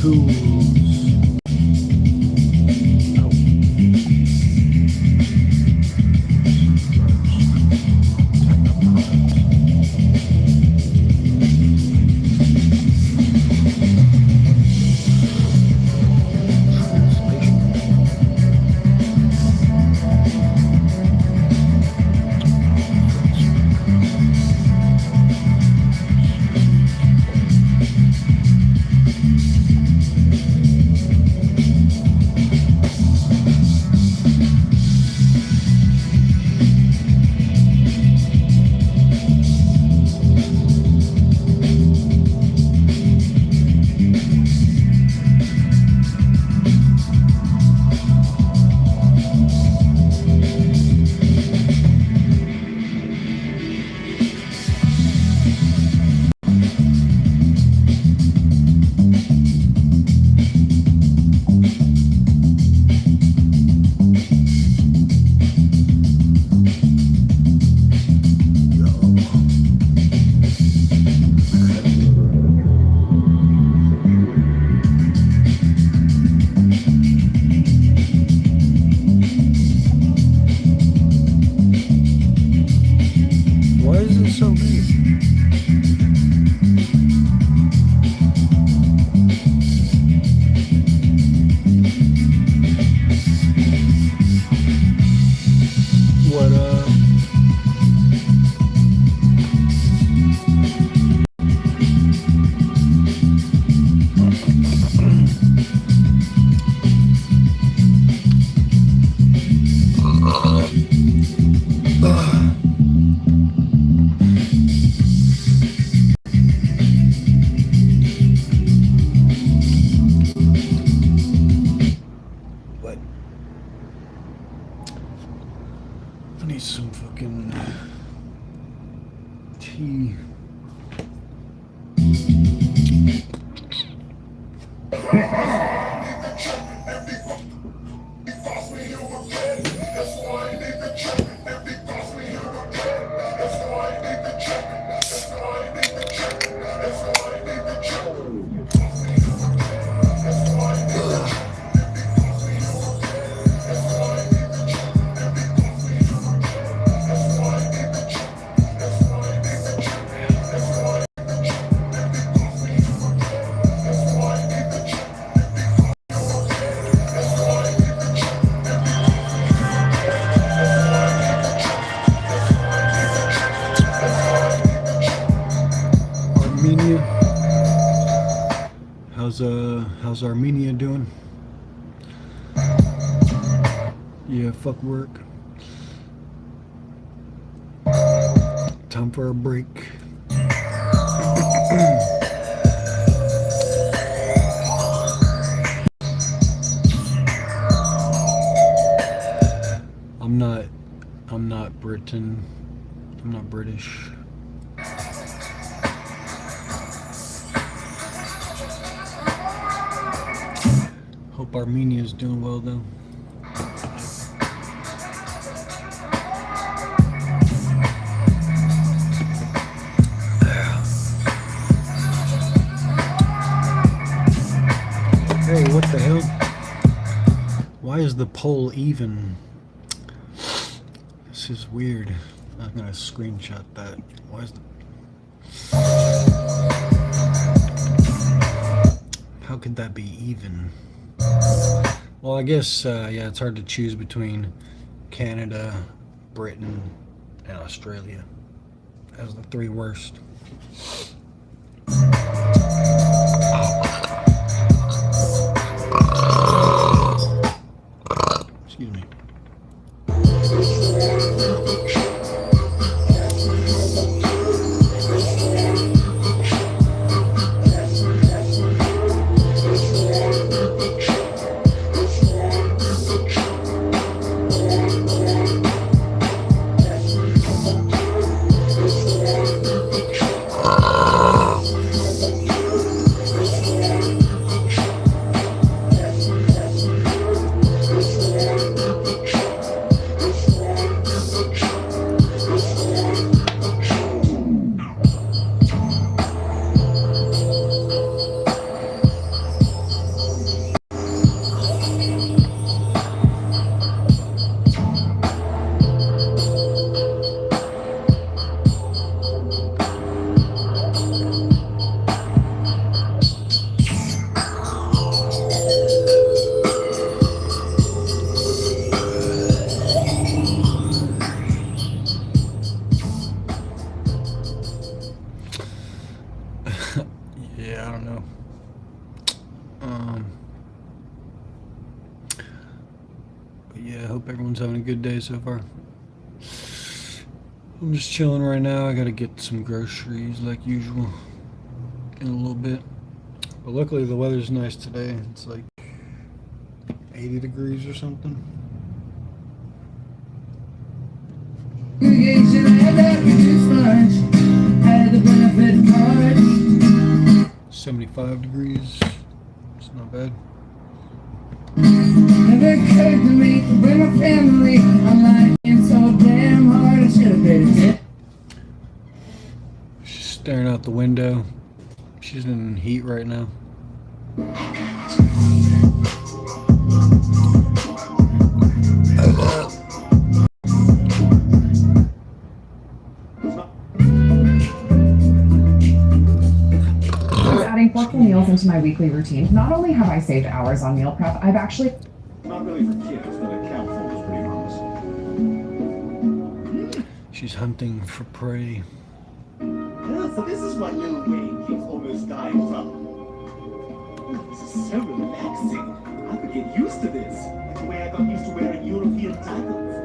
tools. Why is it so big? What What? I need some fucking tea. Armenia. How's Armenia doing? Yeah, fuck work. Time for a break. I'm not Britain. I'm not British. Hope Armenia is doing well though. Hey, what the hell? Why is the poll even? This is weird. I'm gonna screenshot that. Why is the... How could that be even? Well, I guess, yeah, it's hard to choose between Canada, Britain, and Australia as the three worst. Excuse me. yeah, I don't know. Um, but yeah, I hope everyone's having a good day so far. I'm just chilling right now. I gotta get some groceries like usual in a little bit. But luckily the weather's nice today. It's like 80 degrees or something. 75 degrees. It's not bad. Never occurred to me to bring my family. I'm lying so damn hard I should have been it. She's staring out the window. She's in heat right now. Adding portable meals into my weekly routine. Not only have I saved hours on meal prep, I've actually... Not really for kids, but a cow phone is pretty harmless. She's hunting for prey. Yeah, so this is what little Wayne keeps almost dying from. This is so relaxing. I could get used to this, like the way I got used to wearing European diamonds.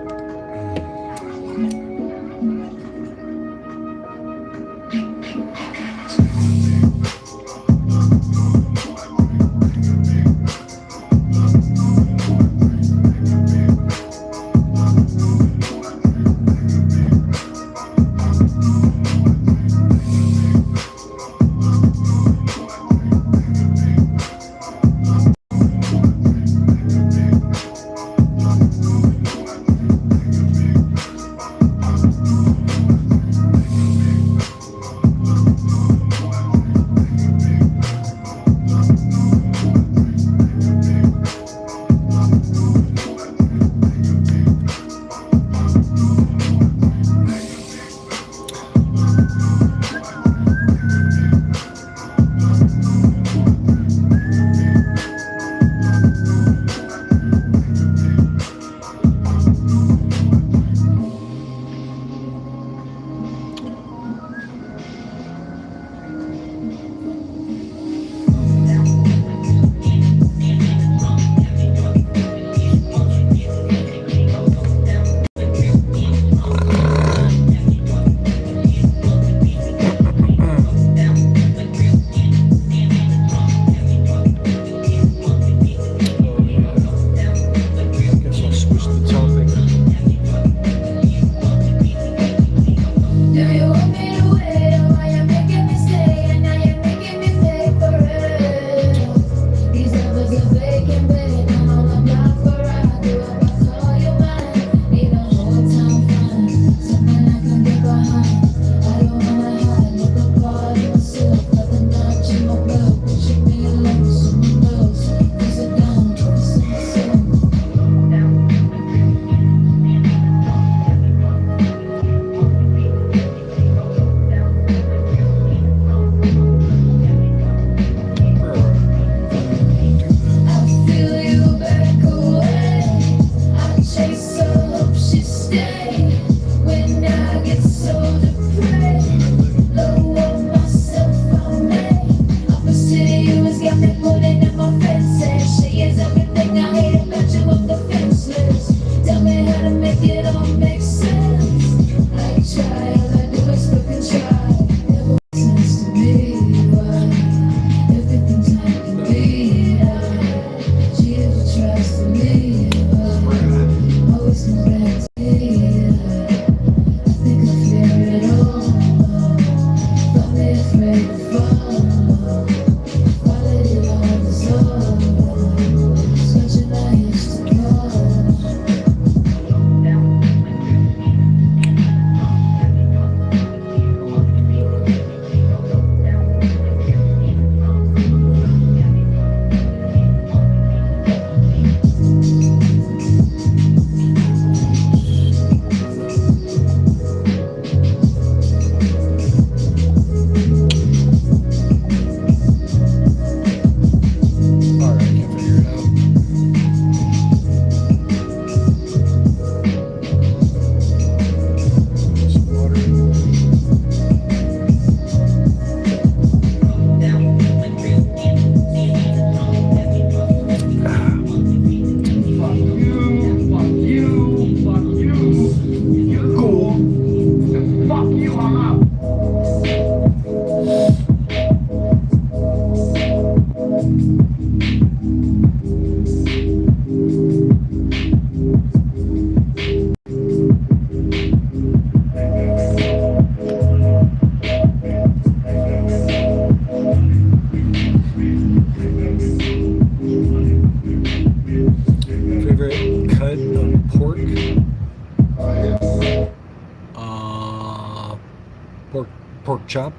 pork chop.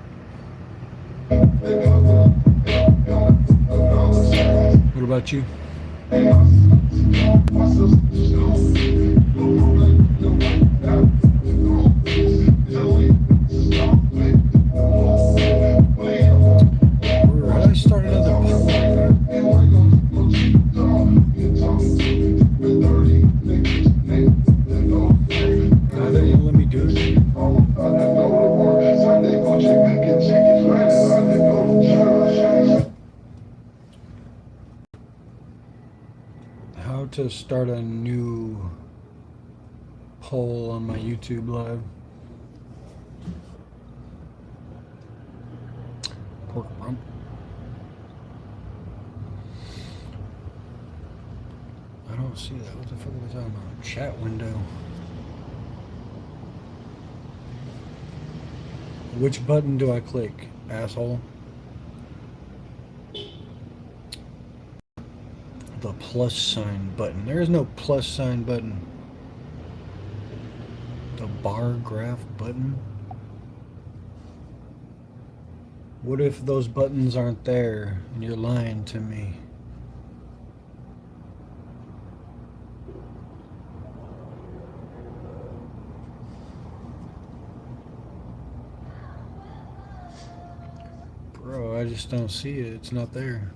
What about you? How do I start another poll? Now they won't let me do it. How to start a new poll on my YouTube live. Pork rump. I don't see that. What the fuck are we talking about? Chat window. Which button do I click, asshole? The plus sign button. There is no plus sign button. The bar graph button. What if those buttons aren't there and you're lying to me? Bro, I just don't see it. It's not there.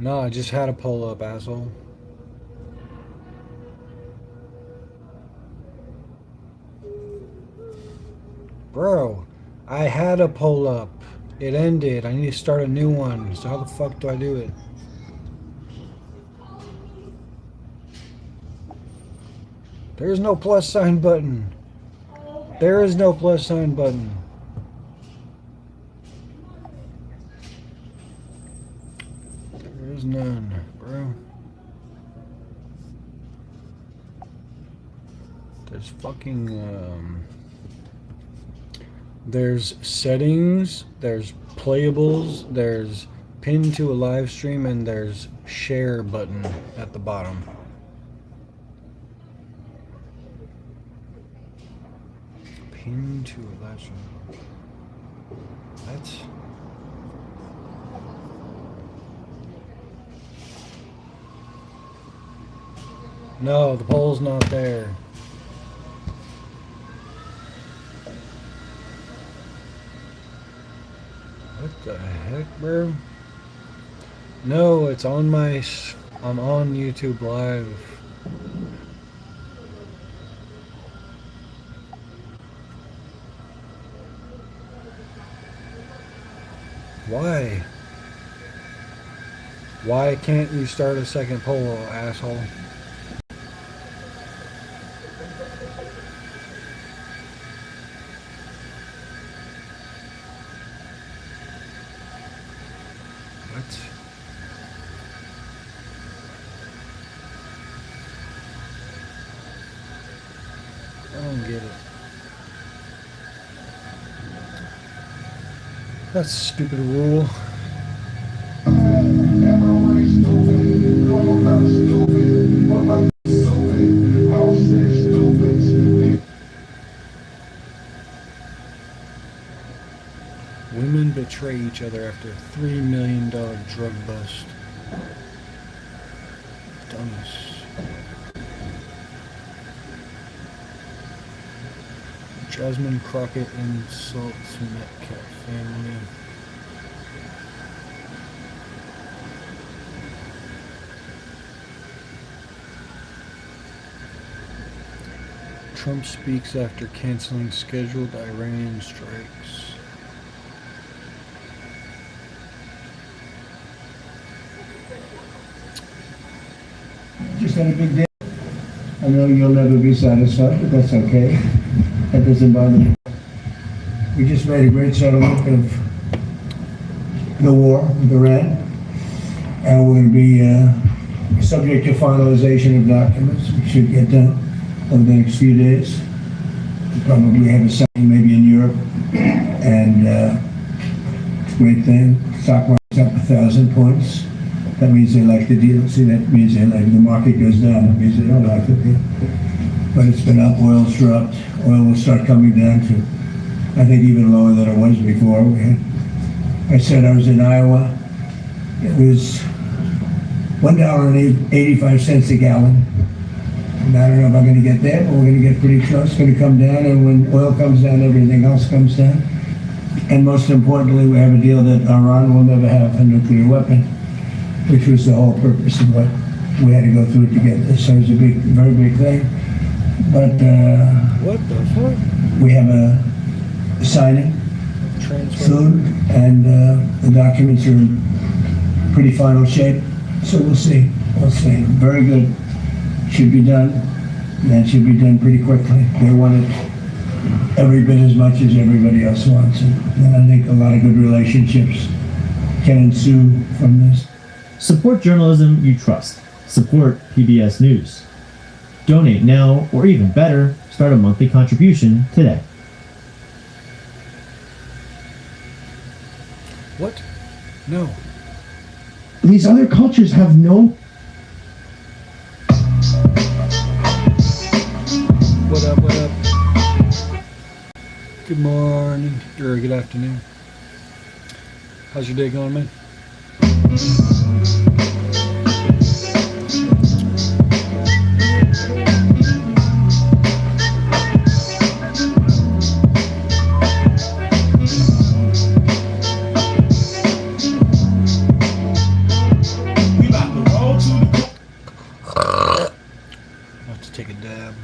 No, I just had a poll up, asshole. Bro, I had a poll up. It ended. I need to start a new one. So how the fuck do I do it? There's no plus sign button. There is no plus sign button. There is none, bro. There's fucking, there's settings, there's playables, there's pin to a live stream, and there's share button at the bottom. Pin to a live stream. What? No, the poll's not there. What the heck, bro? No, it's on my... I'm on YouTube Live. Why? Why can't you start a second poll, asshole? What? I don't get it. That's a stupid rule. Women betray each other after $3 million drug bust. Dumbass. Jasmine Crockett insults Metcalf family. Trump speaks after canceling scheduled Iranian strikes. Just had a big day. I know you'll never be satisfied, but that's okay. That doesn't bother me. We just made a great settlement of the war with Iran, and we're going to be subject to finalization of documents. We should get done over the next few days. We'll probably have a signing maybe in Europe, and great thing. Stock market's up 1,000 points. That means they like the deal. See, that means they like the market goes down. That means they don't like the deal. But it's been up. Oil's dropped. Oil will start coming down to, I think, even lower than it was before. I said I was in Iowa. It was $1.85 a gallon. And I don't know if I'm going to get there, but we're going to get pretty close. It's going to come down, and when oil comes down, everything else comes down. And most importantly, we have a deal that Iran will never have a nuclear weapon, which was the whole purpose of what we had to go through to get this. So it was a big, very big thing. But What the fuck? we have a signing soon, and the documents are in pretty final shape. So we'll see. We'll see. Very good. Should be done. That should be done pretty quickly. They want it every bit as much as everybody else wants it. And I think a lot of good relationships can ensue from this. Support journalism you trust. Support PBS News. Donate now, or even better, start a monthly contribution today. What? No. These other cultures have no. What up, what up? Good morning, or good afternoon. How's your day going, man? Take a dab.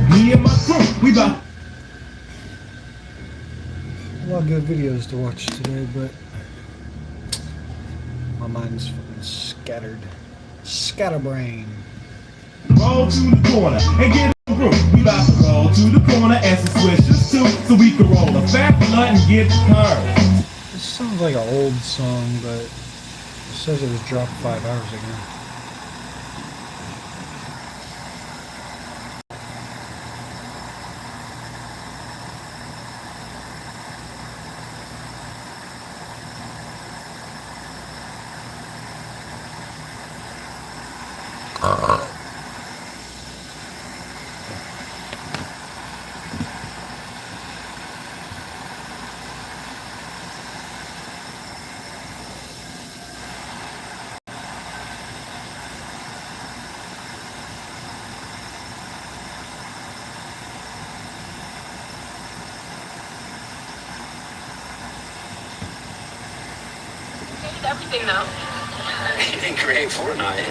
Me and my crew, we about. A lot of good videos to watch today, but my mind's fucking scattered. Scatterbrain. Roll to the corner and get a group. We about to roll to the corner and some switches too, so we can roll a fat blunt and get the curve. This sounds like an old song, but it says it was dropped 5 hours ago. Everything though. You didn't create Fortnite.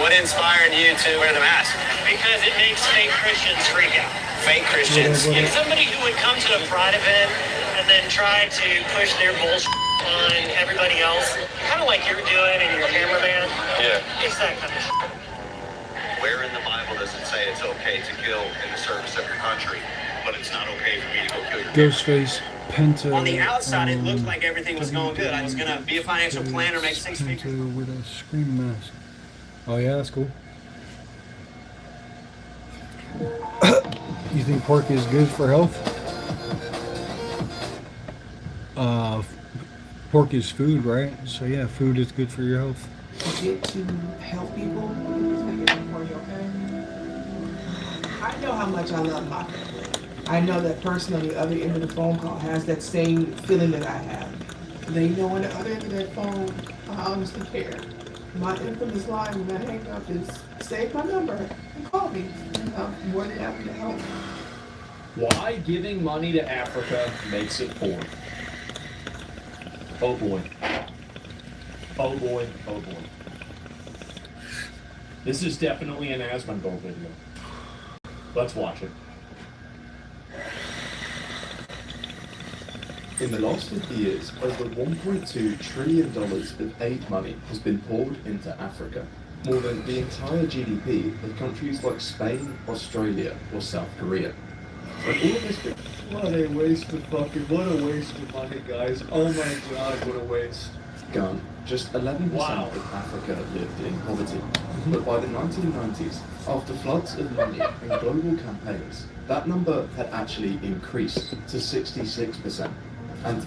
What inspired you to wear the mask? Because it makes fake Christians freak out. Fake Christians. And somebody who would come to a pride event and then try to push their bullshit on everybody else, kind of like you're doing and your cameraman. Yeah. It's that kind of shit. Where in the Bible does it say it's okay to kill in the service of your country, but it's not okay for me to go kill your Ghostface, Penta. On the outside, it looked like everything was going good. I was going to be a financial planner, make six figures. Penta with a scream mask. Oh yeah, that's cool. You think pork is good for health? Pork is food, right? So yeah, food is good for your health. Get to help people, it's making it for you, okay? I know how much I love my family. I know that person on the other end of the phone call has that same feeling that I have. They know on the other end of that phone, I honestly care. My infamous line when I hang up is, save my number and call me. I'm more than happy to help. Why giving money to Africa makes it poor? Oh boy. Oh boy, oh boy. This is definitely an Asmongold video. Let's watch it. In the last 50 years, over $1.2 trillion of aid money has been poured into Africa, more than the entire GDP of countries like Spain, Australia, or South Korea. But all of this. What a waste of what a waste of money, guys. Oh my god, what a waste. Gun, just 11% Wow. of Africa lived in poverty. But by the 1990s, after floods of money and global campaigns, that number had actually increased to 66%. And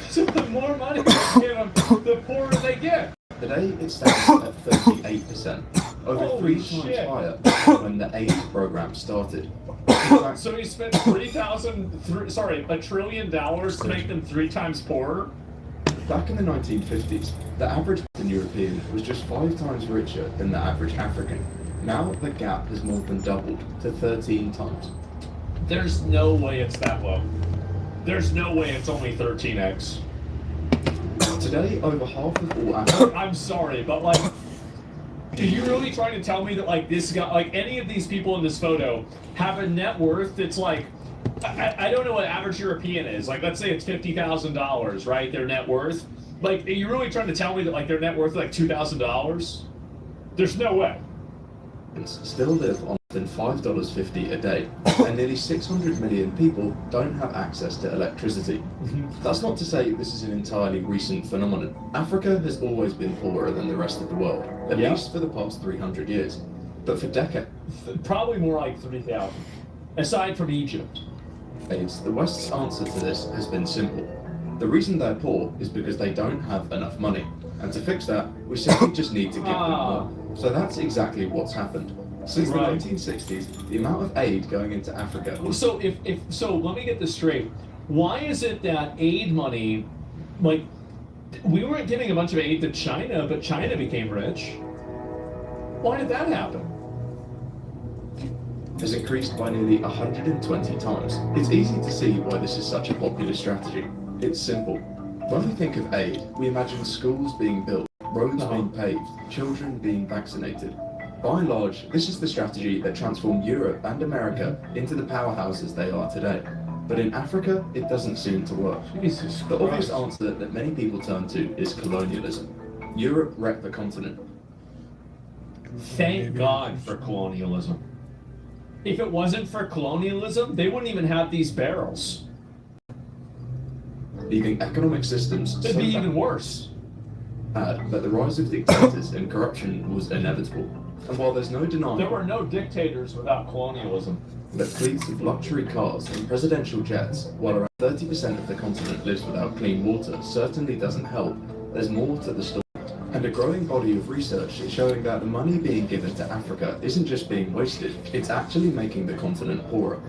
So the more money you give them, the poorer they get. Today, it stands at 38%, over Holy 3 times shit. higher than when the aid program started. In fact, So he spent $1 trillion to make them 3 times poorer? back in the 1950s, the average Western European was just 5 times richer than the average African. Now, the gap has more than doubled to 13 times. There's no way it's that low. There's no way it's only 13x. Today, over half of all African... I'm sorry, but like, are you really trying to tell me that like this guy, like any of these people in this photo, have a net worth that's like, I don't know what average European is. Like, let's say it's $50,000, right? Their net worth. Like, are you really trying to tell me that like their net worth is like $2,000? There's no way. still live on than $5.50 a day, and nearly 600 million people don't have access to electricity. That's not to say this is an entirely recent phenomenon. Africa has always been poorer than the rest of the world, at least for the past 300 years. But for decades... Probably more like 3,000, aside from Egypt. The West's answer to this has been simple. The reason they're poor is because they don't have enough money. And to fix that, we simply just need to give them more. So that's exactly what's happened. Since the 1960s, the amount of aid going into Africa... So so let me get this straight. Why is it that aid money, like, we weren't giving a bunch of aid to China, but China became rich? Why did that happen? Has increased by nearly 120 times. It's easy to see why this is such a popular strategy. It's simple. When we think of aid, we imagine schools being built, roads being paved, children being vaccinated. By and large, this is the strategy that transformed Europe and America into the powerhouses they are today. But in Africa, it doesn't seem to work. The obvious answer that many people turn to is colonialism. Europe wrecked the continent. Thank God for colonialism. If it wasn't for colonialism, they wouldn't even have these barrels. Leaving economic systems It'd be even worse. Bad that the rise of dictators and corruption was inevitable. And while there's no denying... There were no dictators without colonialism. That fleets of luxury cars and presidential jets, while around 30% of the continent lives without clean water, certainly doesn't help. There's more to the story. And a growing body of research is showing that the money being given to Africa isn't just being wasted, it's actually making the continent poorer.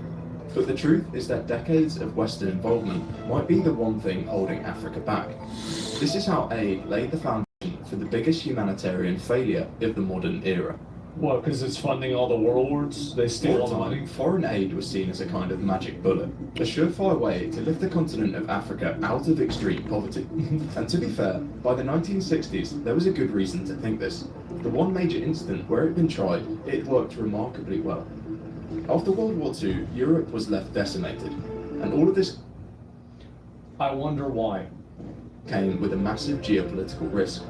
But the truth is that decades of Western involvement might be the one thing holding Africa back. This is how aid laid the foundation for the biggest humanitarian failure of the modern era. What, because it's funding all the warlords? They steal all the money? Foreign aid was seen as a kind of magic bullet, a surefire way to lift the continent of Africa out of extreme poverty. And to be fair, by the 1960s, there was a good reason to think this. The one major incident where it had been tried, it worked remarkably well. After World War II, Europe was left decimated, and all of this... I wonder why. ...came with a massive geopolitical risk.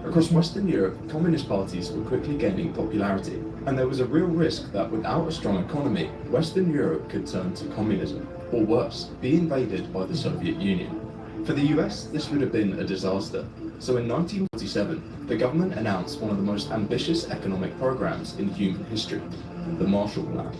Across Western Europe, communist parties were quickly gaining popularity, and there was a real risk that without a strong economy, Western Europe could turn to communism, or worse, be invaded by the Soviet Union. For the US, this would have been a disaster. So in 1947, the government announced one of the most ambitious economic programs in human history, the Marshall Plan.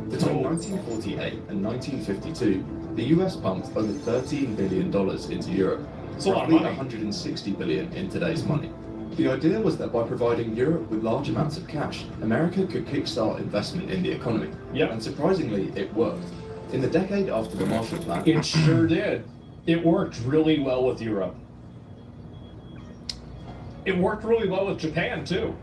Between 1948 and 1952, the US pumped over $13 billion into Europe, roughly $160 billion in today's money. The idea was that by providing Europe with large amounts of cash, America could kickstart investment in the economy. And surprisingly, it worked. In the decade after the Marshall Plan... It sure did. It worked really well with Europe. It worked really well with Japan, too.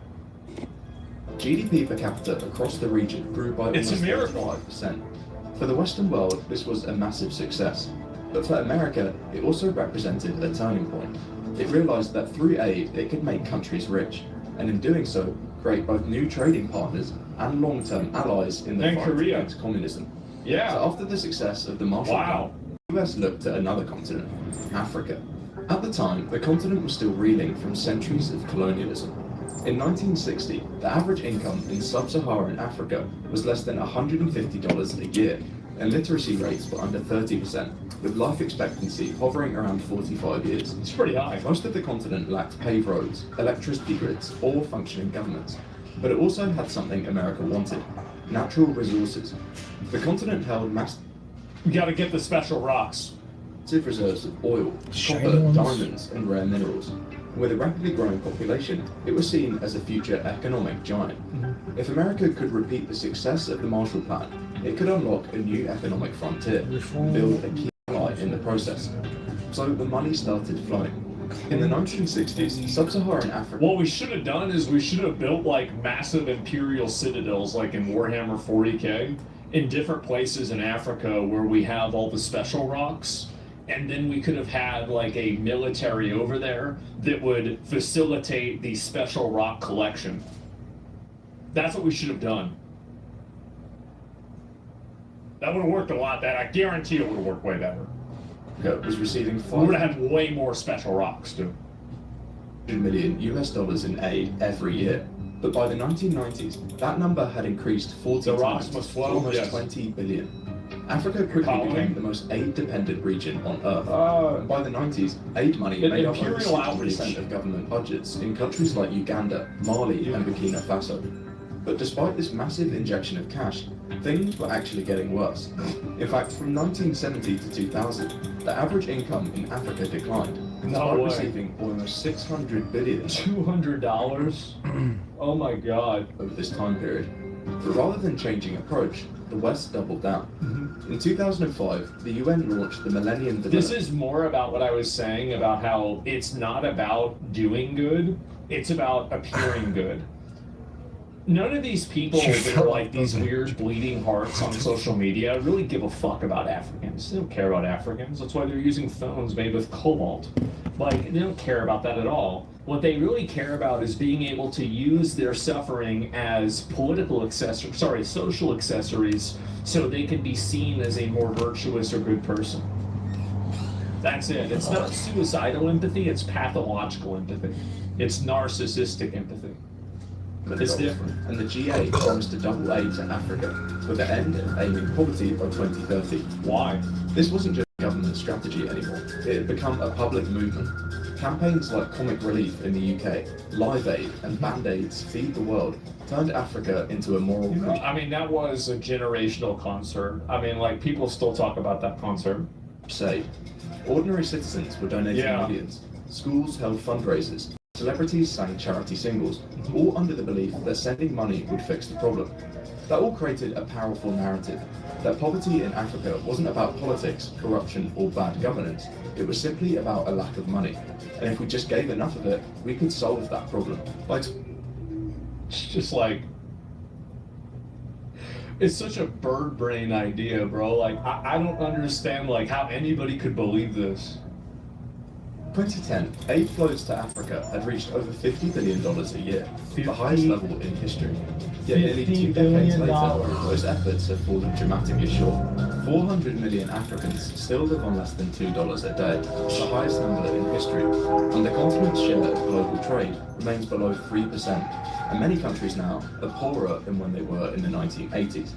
GDP per capita across the region grew by almost 35%. For the Western world, this was a massive success. But for America, it also represented a turning point. It realized that through aid, it could make countries rich, and in doing so, create both new trading partners and long-term allies in the fight against communism. So after the success of the Marshall Plan, the US looked at another continent, Africa. At the time, the continent was still reeling from centuries of colonialism. In 1960, the average income in sub-Saharan Africa was less than $150 a year, and literacy rates were under 30%, with life expectancy hovering around 45 years. It's pretty high. Most of the continent lacked paved roads, electricity grids, or functioning governments. But it also had something America wanted: natural resources. The continent held massive... We gotta get the special rocks. reserves of oil, Shiny copper, ones? diamonds, and rare minerals. With a rapidly growing population, it was seen as a future economic giant. If America could repeat the success of the Marshall Plan, it could unlock a new economic frontier, build a key ally in the process. So the money started flowing. In the 1960s, sub-Saharan Africa... What we should have done is we should have built like massive imperial citadels like in Warhammer 40k in different places in Africa where we have all the special rocks, and then we could have had like a military over there that would facilitate the special rock collection. That's what we should have done. That would have worked a lot better. I guarantee it would have worked way better. was receiving We would have had way more special rocks too. $500 million in aid every year. But by the 1990s, that number had increased 40 The rocks times must to flow, almost yes. 20 billion. Africa quickly Colony? became the most aid-dependent region on Earth. And by the 90s, aid money made up over imperial 60% outreach. of government budgets in countries like Uganda, Mali, and Burkina Faso. But despite this massive injection of cash, things were actually getting worse. In fact, from 1970 to 2000, the average income in Africa declined, despite way. receiving almost 600 billion $200? Oh my god. over this time period. But rather than changing approach, the West doubled down. In 2005, the UN launched the Millennium Development. This is more about what I was saying about how it's not about doing good, it's about appearing good. None of these people that are like these weird bleeding hearts on social media really give a fuck about Africans. They don't care about Africans. That's why they're using phones made with cobalt. Like, they don't care about that at all. What they really care about is being able to use their suffering as social accessories, so they can be seen as a more virtuous or good person. That's it. It's not suicidal empathy, it's pathological empathy. It's narcissistic empathy. It's different. And the G8 promised to double aid to Africa, with the end of aiming poverty by 2030. Why? This wasn't just a government strategy anymore. It had become a public movement. Campaigns like Comic Relief in the UK, Live Aid, and Band-Aids Feed the World turned Africa into a moral country. I mean, that was a generational concert. I mean, like, people still talk about that concert. Say, ordinary citizens were donating Yeah. millions. Schools held fundraisers. Celebrities sang charity singles, all under the belief that sending money would fix the problem. That all created a powerful narrative, that poverty in Africa wasn't about politics, corruption, or bad governance. It was simply about a lack of money. And if we just gave enough of it, we could solve that problem. Like, It's just like, it's such a bird brain idea, bro. Like, I don't understand, like, how anybody could believe this. 2010, aid flows to Africa had reached over $50 billion a year, the highest level in history. Yet nearly 2 decades later, those efforts have fallen dramatically short. 400 million Africans still live on less than $2 a day, the highest number in history, and the continent's share of global trade remains below 3%, and many countries now are poorer than when they were in the 1980s.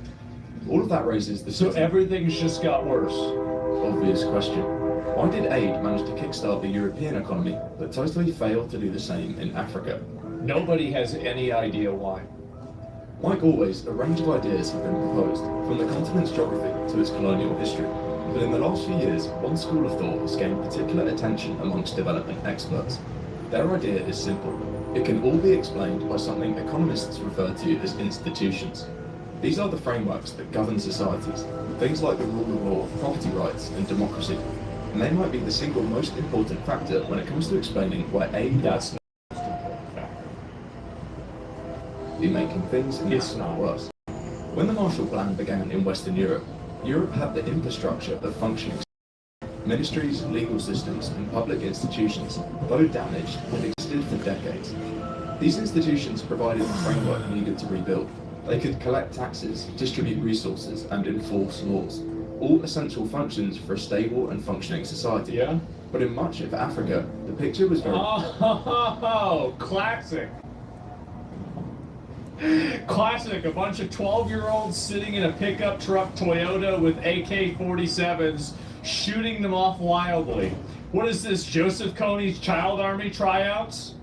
All of that raises the So everything's just got worse. obvious question. Why did aid manage to kickstart the European economy, but totally failed to do the same in Africa? Nobody has any idea why. Like always, a range of ideas have been proposed, from the continent's geography to its colonial history. But in the last few years, one school of thought has gained particular attention amongst development experts. Their idea is simple. It can all be explained by something economists refer to as institutions. These are the frameworks that govern societies, things like the rule of law, property rights, and democracy. And they might be the single most important factor when it comes to explaining why aid That's be making things in not worse. When the Marshall Plan began in Western Europe, Europe had the infrastructure of functioning ministries, legal systems, and public institutions, though damaged, had existed for decades. These institutions provided the framework needed to rebuild. They could collect taxes, distribute resources, and enforce laws, all essential functions for a stable and functioning society. Yeah. But in much of Africa, the picture was very... Oh, classic. Classic. A bunch of 12-year-olds sitting in a pickup truck Toyota with AK-47s, shooting them off wildly. What is this, Joseph Kony's Child Army tryouts?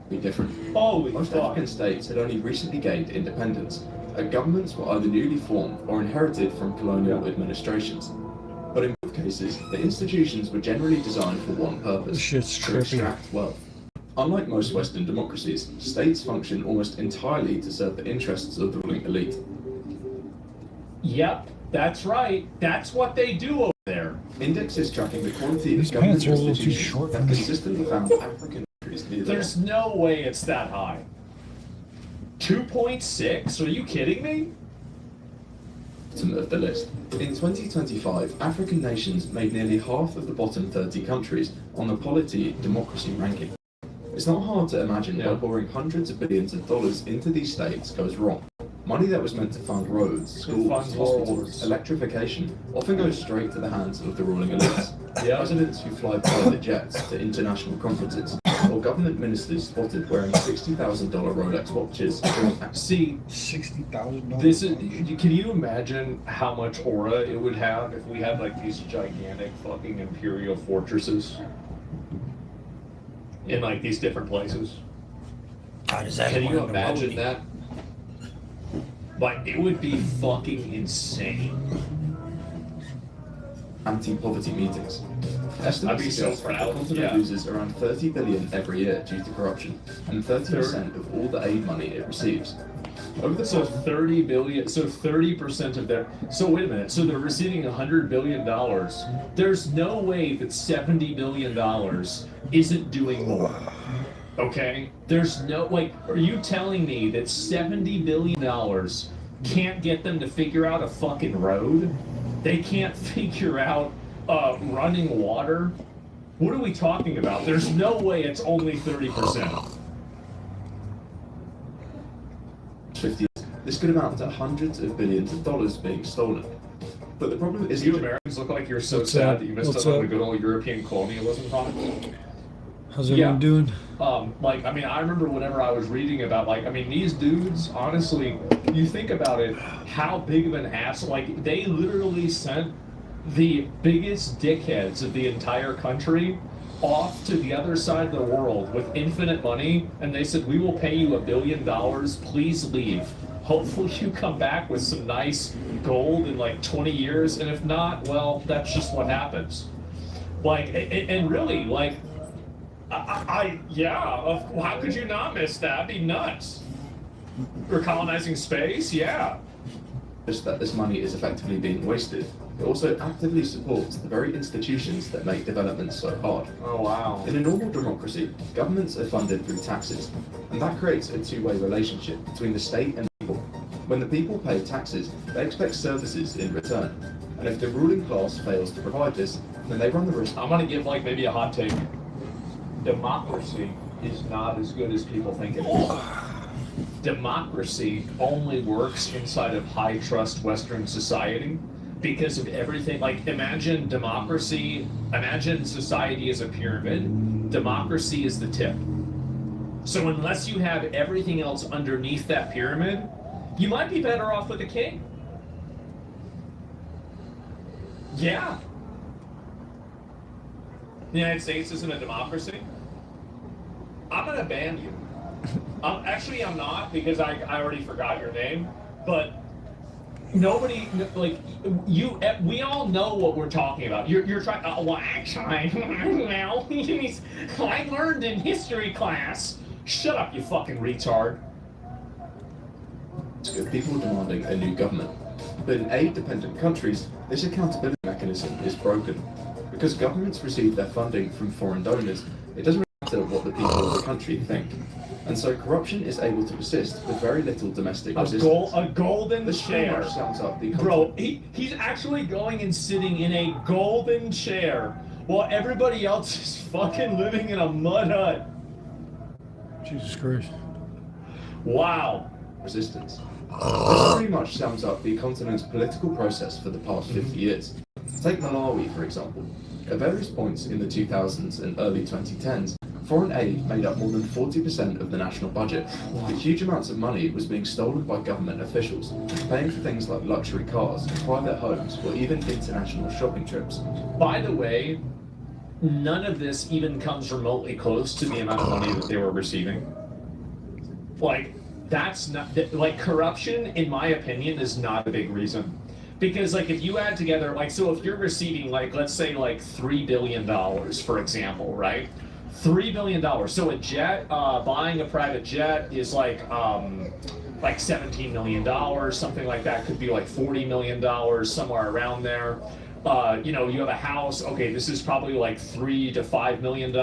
be different. Holy Most fuck. African states had only recently gained independence, and governments were either newly formed or inherited from colonial administrations. But in both cases, the institutions were generally designed for one purpose: This shit's to trippy. extract wealth. Unlike most Western democracies, states function almost entirely to serve the interests of the ruling elite. Yep, that's right. That's what they do over there. Indexes tracking the quality These of government pants are a little too institutions short for have me. consistently found African countries near the There's no way it's that high. 2.6? Are you kidding me? bottom of the list. In 2025, African nations made nearly half of the bottom 30 countries on the Polity Democracy ranking. It's not hard to imagine why pouring hundreds of billions of dollars into these states goes wrong. Money that was meant to fund roads, schools, funds hospitals, wars. electrification often goes straight to the hands of the ruling elites. Yeah. Presidents who fly private jets to international conferences, or government ministers spotted wearing $60,000 Rolex watches. See, $60,000. this is. Can you imagine how much aura it would have if we had like these gigantic fucking imperial fortresses in like these different places? How does that Can you work? imagine that? Like, it would be fucking insane. Anti-poverty meetings. Estimates I'd be so suggest that the proud, continent yeah. loses around 30 billion every year due to corruption, and 30% of all the aid money it receives. Over the So past 30 billion, so 30% of their, so wait a minute, so they're receiving $100 billion. There's no way that $70 billion isn't doing more. Okay? There's no, like, are you telling me that $70 billion can't get them to figure out a fucking road? They can't figure out running water? What are we talking about? There's no way it's only 30%. 50 years, this could amount to hundreds of billions of dollars being stolen. But the problem is You Americans look like you're so What's sad up? that you missed What's out on up? the good old European colonialism times. How's everyone doing? Like, I mean, I remember whenever I was reading about, like, I mean, these dudes, honestly, you think about it, how big of an ass, like, they literally sent the biggest dickheads of the entire country off to the other side of the world with infinite money, and they said, we will pay you $1 billion, please leave. Hopefully you come back with some nice gold in like 20 years, and if not, well, that's just what happens. Like, and really, like, how could you not miss that? That'd be nuts. We're colonizing space, yeah. just that this money is effectively being wasted. It also actively supports the very institutions that make development so hard. Oh, wow. In a normal democracy, governments are funded through taxes, and that creates a two-way relationship between the state and the people. When the people pay taxes, they expect services in return. And if the ruling class fails to provide this, then they run the risk. I'm gonna give like maybe a hot take. Democracy is not as good as people think it is. Democracy only works inside of high trust Western society because of everything. Like, imagine democracy, imagine society as a pyramid. Democracy is the tip. So unless you have everything else underneath that pyramid, you might be better off with a king. Yeah. The United States isn't a democracy. I'm gonna ban you. Actually, I'm not, because I already forgot your name. But nobody, like, you, we all know what we're talking about. You're trying. Well, actually, well, I learned in history class. Shut up, you fucking retard. Of people demanding a new government. But in aid-dependent countries, this accountability mechanism is broken. Because governments receive their funding from foreign donors, it doesn't matter what the people of the country think. And so corruption is able to persist with very little domestic resistance. A golden This pretty chair. much sums up the Bro, he's actually going and sitting in a golden chair while everybody else is fucking living in a mud hut. Jesus Christ. Wow. resistance. This pretty much sums up the continent's political process for the past 50 years. Take Malawi, for example. At various points in the 2000s and early 2010s, foreign aid made up more than 40% of the national budget. But huge amounts of money was being stolen by government officials, paying for things like luxury cars, private homes, or even international shopping trips. By the way, none of this even comes remotely close to the amount of money that they were receiving. Like, that's not, like, corruption, in my opinion, is not a big reason. Because like if you add together, like, so if you're receiving like, let's say like $3 billion, for example, right? $3 billion. So a jet, buying a private jet is like $17 million, something like that. Could be like $40 million, somewhere around there. You know, you have a house. Okay, this is probably like $3 to $5 million.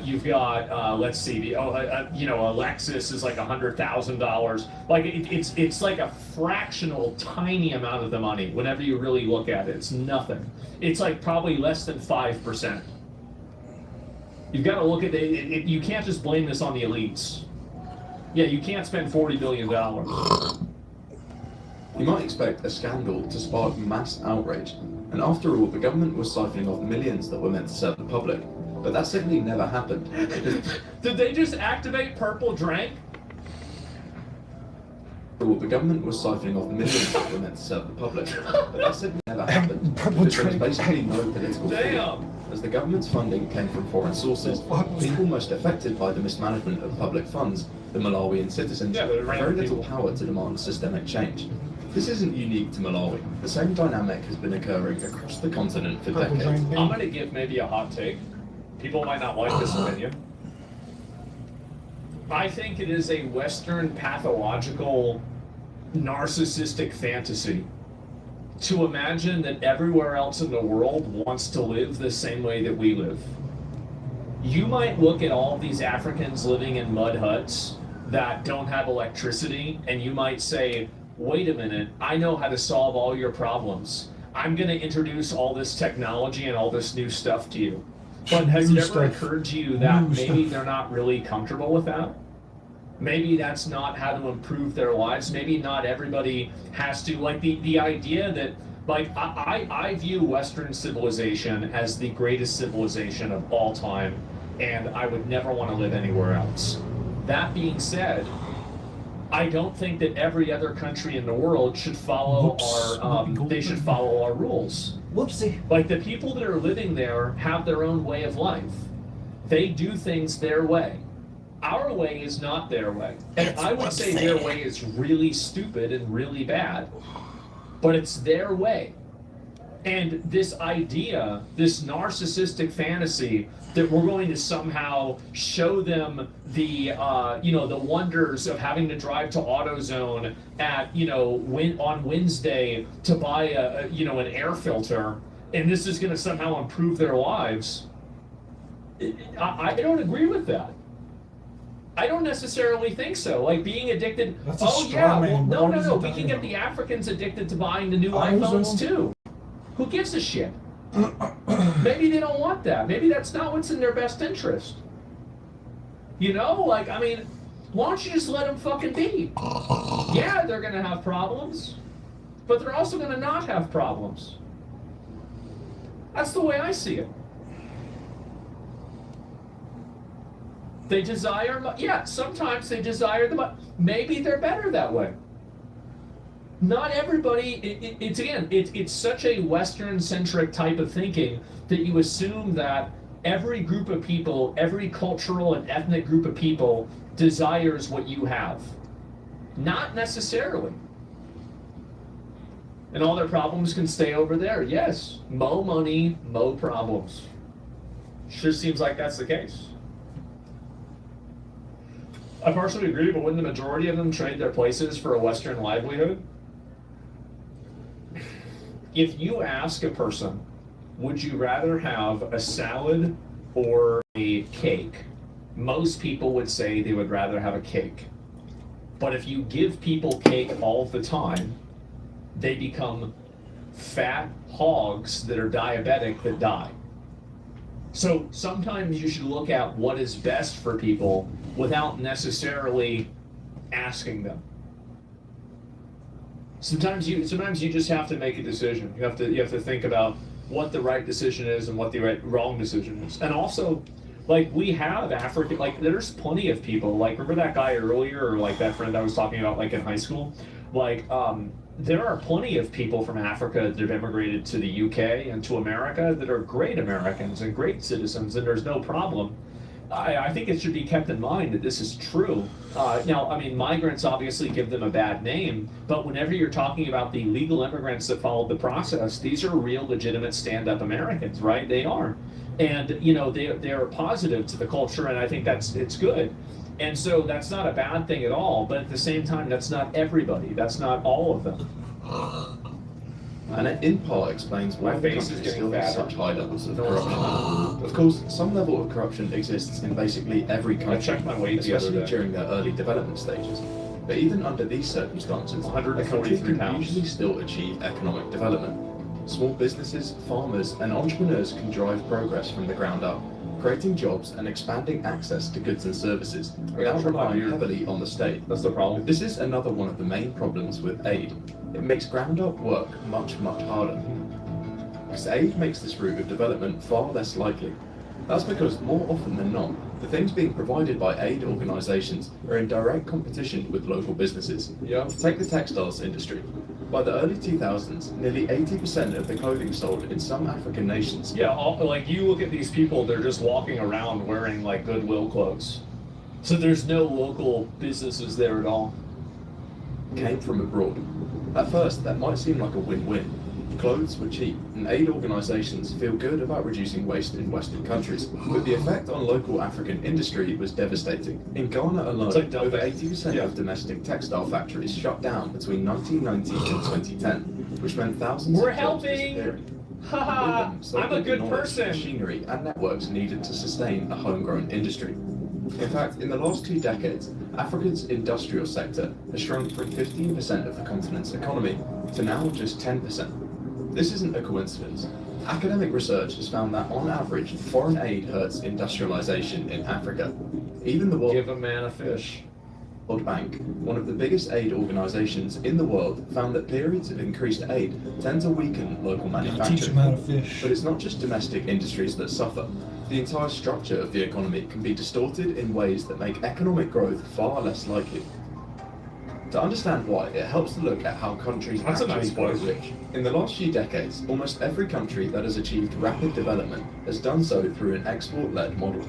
You've got, let's see, you know, a Lexus is like $100,000. Like it's like a fractional, tiny amount of the money. Whenever you really look at it, it's nothing. It's like probably less than 5%. You've got to look at it. You can't just blame this on the elites. Yeah, you can't spend $40 billion. You might expect a scandal to spark mass outrage, and after all, the government was siphoning off millions that were meant to serve the public. But that simply never happened. Did they just activate Purple Drank? The government was siphoning off millions that were meant to serve the public. But that simply never happened. Because there was basically no political fear. As the government's funding came from foreign sources, people most affected by the mismanagement of public funds, the Malawian citizens, have very little power to demand systemic change. This isn't unique to Malawi. The same dynamic has been occurring across the continent for decades. I'm going to give maybe a hot take. People might not like this opinion. I think it is a Western pathological, narcissistic fantasy to imagine that everywhere else in the world wants to live the same way that we live. You might look at all these Africans living in mud huts that don't have electricity, and you might say, wait a minute, I know how to solve all your problems. I'm going to introduce all this technology and all this new stuff to you. But has it ever occurred to you that maybe they're not really comfortable with that? Maybe that's not how to improve their lives. Maybe not everybody has to, like the idea that, like, I view Western civilization as the greatest civilization of all time, and I would never want to live anywhere else. That being said, I don't think that every other country in the world should follow they should follow our rules. Whoopsie. Like the people that are living there have their own way of life. They do things their way. Our way is not their way. And I would say their way is really stupid and really bad. But it's their way. And this idea, this narcissistic fantasy that we're going to somehow show them the the wonders of having to drive to AutoZone at on Wednesday to buy an air filter, and this is going to somehow improve their lives. I don't agree with that. I don't necessarily think so. Like being addicted. No. We can get the Africans addicted to buying the new iPhones too. Who gives a shit? Maybe they don't want that. Maybe that's not what's in their best interest. Why don't you just let them fucking be? Yeah, they're gonna have problems, but they're also gonna not have problems. That's the way I see it. They desire, sometimes they desire the money. Maybe they're better that way. Not everybody, it's such a Western-centric type of thinking that you assume that every group of people, every cultural and ethnic group of people desires what you have. Not necessarily. And all their problems can stay over there. Yes, mo money, mo problems. Sure seems like that's the case. I partially agree, but wouldn't the majority of them trade their places for a Western livelihood? If you ask a person, would you rather have a salad or a cake? Most people would say they would rather have a cake. But if you give people cake all the time, they become fat hogs that are diabetic that die. So sometimes you should look at what is best for people without necessarily asking them. Sometimes you just have to make a decision. You have to think about what the right decision is and what the wrong decision is. And also, like, we have African, like, there's plenty of people, like, remember that guy earlier, or like that friend I was talking about, like, in high school? Like, there are plenty of people from Africa that have immigrated to the UK and to America that are great Americans and great citizens, and there's no problem. I think it should be kept in mind that this is true. Now, I mean, migrants obviously give them a bad name, but whenever you're talking about the legal immigrants that followed the process, these are real, legitimate, stand-up Americans, right? They are, and you know, they're positive to the culture, and I think it's good. And so that's not a bad thing at all. But at the same time, that's not everybody. That's not all of them. And it in part explains why My the face is country getting still has fatter. such high levels of corruption. Of course, some level of corruption exists in basically every country, checked my weight the other especially day. during their early development stages. But even under these circumstances, a country 143 can pounds. usually still achieve economic development. Small businesses, farmers, and entrepreneurs can drive progress from the ground up, creating jobs and expanding access to goods and services without relying heavily on the state. That's the problem. This is another one of the main problems with aid. It makes ground-up work much, much harder. Because aid makes this route of development far less likely. That's because more often than not, the things being provided by aid organisations are in direct competition with local businesses. Yeah. Take the textiles industry. By the early 2000s, nearly 80% of the clothing sold in some African nations Yeah, like you look at these people, they're just walking around wearing like Goodwill clothes. So there's no local businesses there at all. came from abroad. At first, that might seem like a win-win. Clothes were cheap, and aid organisations feel good about reducing waste in Western countries. But the effect on local African industry was devastating. In Ghana alone, It's like dumping. over 80% of domestic textile factories shut down between 1990 and 2010, which meant thousands We're of jobs helping! disappearing. Haha, With them, so I'm a did the good knowledge, person. machinery, and networks needed to sustain a homegrown industry. In fact, in the last 2 decades, Africa's industrial sector has shrunk from 15% of the continent's economy to now just 10%. This isn't a coincidence. Academic research has found that, on average, foreign aid hurts industrialization in Africa. Even the World Give a man a fish. Bank, one of the biggest aid organizations in the world, found that periods of increased aid tend to weaken local manufacturing. Teach them how to fish. But it's not just domestic industries that suffer. The entire structure of the economy can be distorted in ways that make economic growth far less likely. To understand why, it helps to look at how countries That's a actually nice grow place. rich. In the last few decades, almost every country that has achieved rapid development has done so through an export-led model.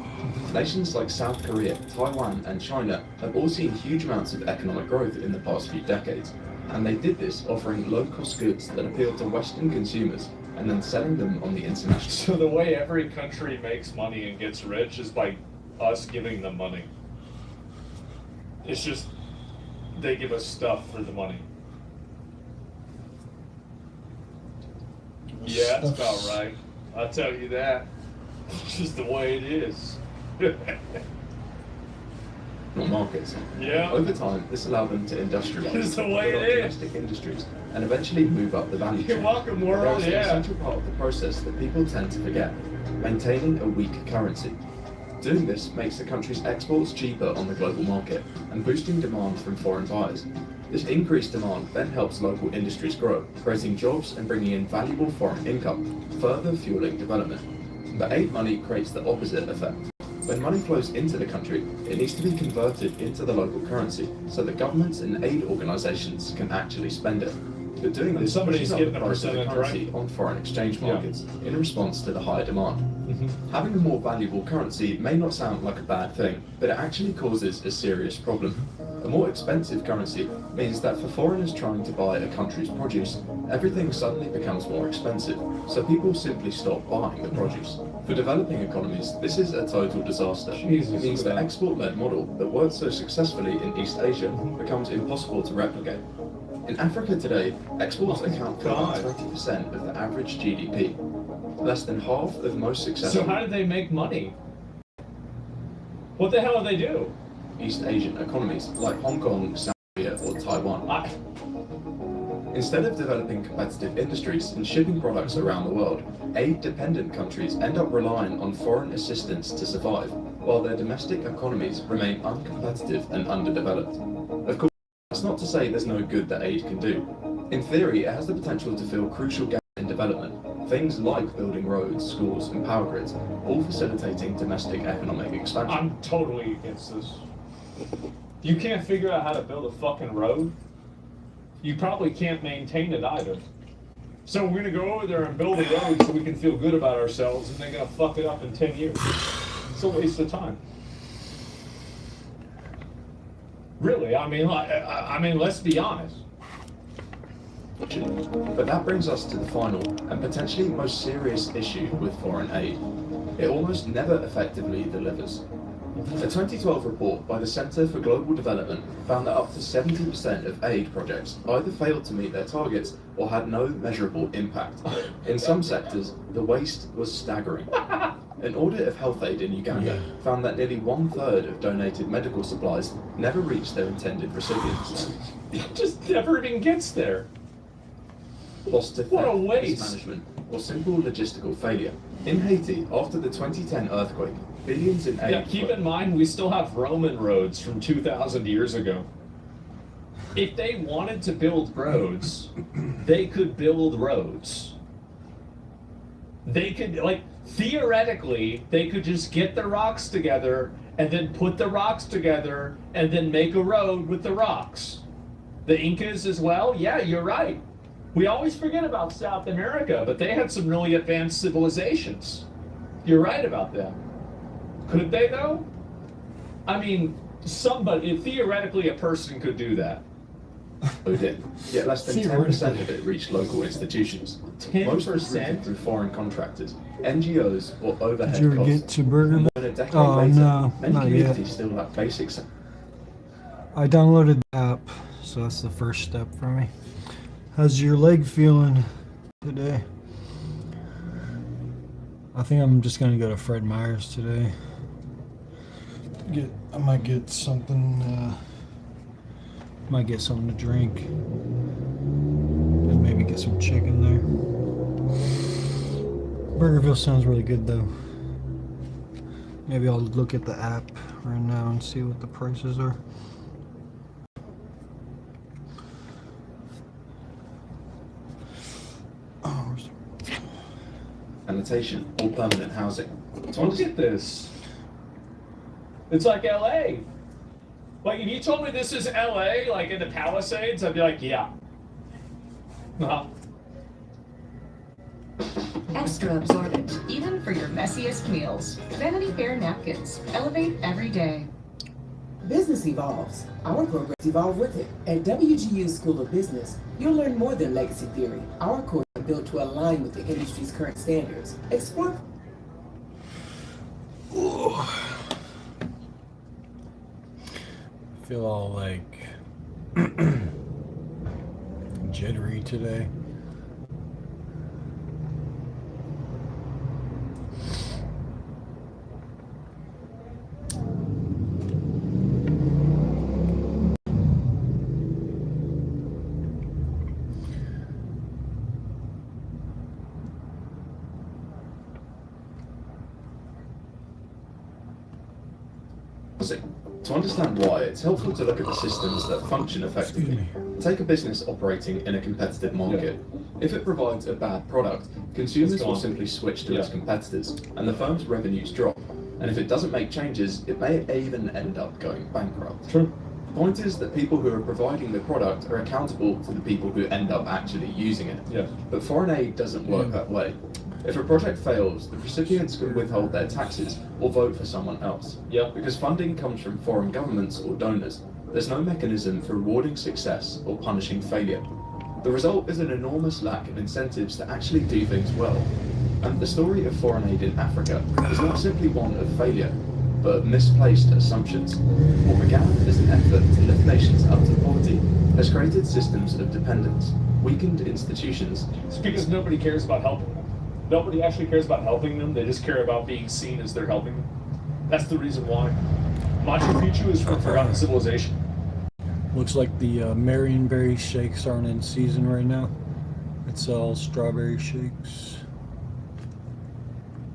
Nations like South Korea, Taiwan, and China have all seen huge amounts of economic growth in the past few decades. And they did this offering low-cost goods that appeal to Western consumers and then selling them on the international. So the way every country makes money and gets rich is by us giving them money. It's just they give us stuff for the money. Yeah, that's about right. I'll tell you that. It's just the way it is. Markets. Yeah. Over time, this allowed them to industrialize It's the way build it is. domestic industries and eventually move up the value You're chain. welcome, There world. is an Yeah. essential part of the process that people tend to forget: maintaining a weak currency. Doing this makes the country's exports cheaper on the global market and boosting demand from foreign buyers. This increased demand then helps local industries grow, creating jobs and bringing in valuable foreign income, further fueling development. But aid money creates the opposite effect. When money flows into the country, it needs to be converted into the local currency so that governments and aid organizations can actually spend it. But doing And this somebody's pushes up the getting a price of the percentage, currency on foreign exchange Yeah. markets in response to the higher demand. Having a more valuable currency may not sound like a bad thing, but it actually causes a serious problem. A more expensive currency means that for foreigners trying to buy a country's produce, everything suddenly becomes more expensive, so people simply stop buying the produce. For developing economies, this is a total disaster. Jesus, It means look at the that. export-led model that worked so successfully in East Asia becomes impossible to replicate. In Africa today, exports account for about 20% of the average GDP. Less than half of most successful So how did they make money? What the hell do they do? East Asian economies like Hong Kong, South Korea, or Taiwan. Instead of developing competitive industries and shipping products around the world, aid-dependent countries end up relying on foreign assistance to survive, while their domestic economies remain uncompetitive and underdeveloped. Of course, that's not to say there's no good that aid can do. In theory, it has the potential to fill crucial gaps in development, things like building roads, schools, and power grids, all facilitating domestic economic expansion. I'm totally against this. You can't figure out how to build a fucking road. You probably can't maintain it either. So we're gonna go over there and build a road so we can feel good about ourselves, and they're gonna fuck it up in 10 years. It's a waste of time. Really, I mean, let's be honest. But that brings us to the final and potentially most serious issue with foreign aid. It almost never effectively delivers. A 2012 report by the Center for Global Development found that up to 70% of aid projects either failed to meet their targets or had no measurable impact. In some sectors, the waste was staggering. An audit of health aid in Uganda found that nearly 1/3 of donated medical supplies never reached their intended recipients. It just never even gets there. Lost to What a theft, waste. mismanagement, or simple logistical failure. In Haiti, after the 2010 earthquake, billions in aid. Yeah, keep in mind we still have Roman roads from 2,000 years ago. If they wanted to build roads, they could build roads. They could, like, theoretically, they could just get the rocks together and then put the rocks together and then make a road with the rocks. The Incas as well? Yeah, you're right. We always forget about South America, but they had some really advanced civilizations. You're right about that. Could they, though? I mean, somebody, theoretically, a person could do that. Yet less than 10% of it reached local institutions. 10%? Most was routed through foreign contractors, NGOs, or overhead Did you ever costs. get to Burger? More than a decade Oh, later, no, many not yet. communities still lack basic. I downloaded the app, so that's the first step for me. How's your leg feeling today? I think I'm just gonna go to Fred Meyer's today. I might get something. Might get something to drink, and maybe get some chicken there. Burgerville sounds really good though. Maybe I'll look at the app right now and see what the prices are. Sanitation or permanent housing. Look at this. It's like LA. Like, if you told me this is LA, like in the Palisades, I'd be like, yeah. Extra absorbent, even for your messiest meals. Vanity Fair napkins. Elevate every day. Business evolves. Our programs evolve with it. At WGU School of Business, you'll learn more than legacy theory. Our courses are built to align with the industry's current standards. Explore. I feel all like jittery today. To understand why, it's helpful to look at the systems that function effectively. Take a business operating in a competitive market. If it provides a bad product, consumers will simply switch to its competitors, and the firm's revenues drop. And if it doesn't make changes, it may even end up going bankrupt. True. The point is that people who are providing the product are accountable to the people who end up actually using it. Yeah. But foreign aid doesn't work that way. If a project fails, the recipients can withhold their taxes or vote for someone else. Yeah. Because funding comes from foreign governments or donors, there's no mechanism for rewarding success or punishing failure. The result is an enormous lack of incentives to actually do things well. And the story of foreign aid in Africa is not simply one of failure, but of misplaced assumptions. What began as an effort to lift nations out of poverty has created systems of dependence, weakened institutions. It's because nobody cares about helping them. Nobody actually cares about helping them. They just care about being seen as they're helping them. That's the reason why. Machu Picchu is from forgotten civilization. Looks like the Marionberry shakes aren't in season right now. It's all strawberry shakes.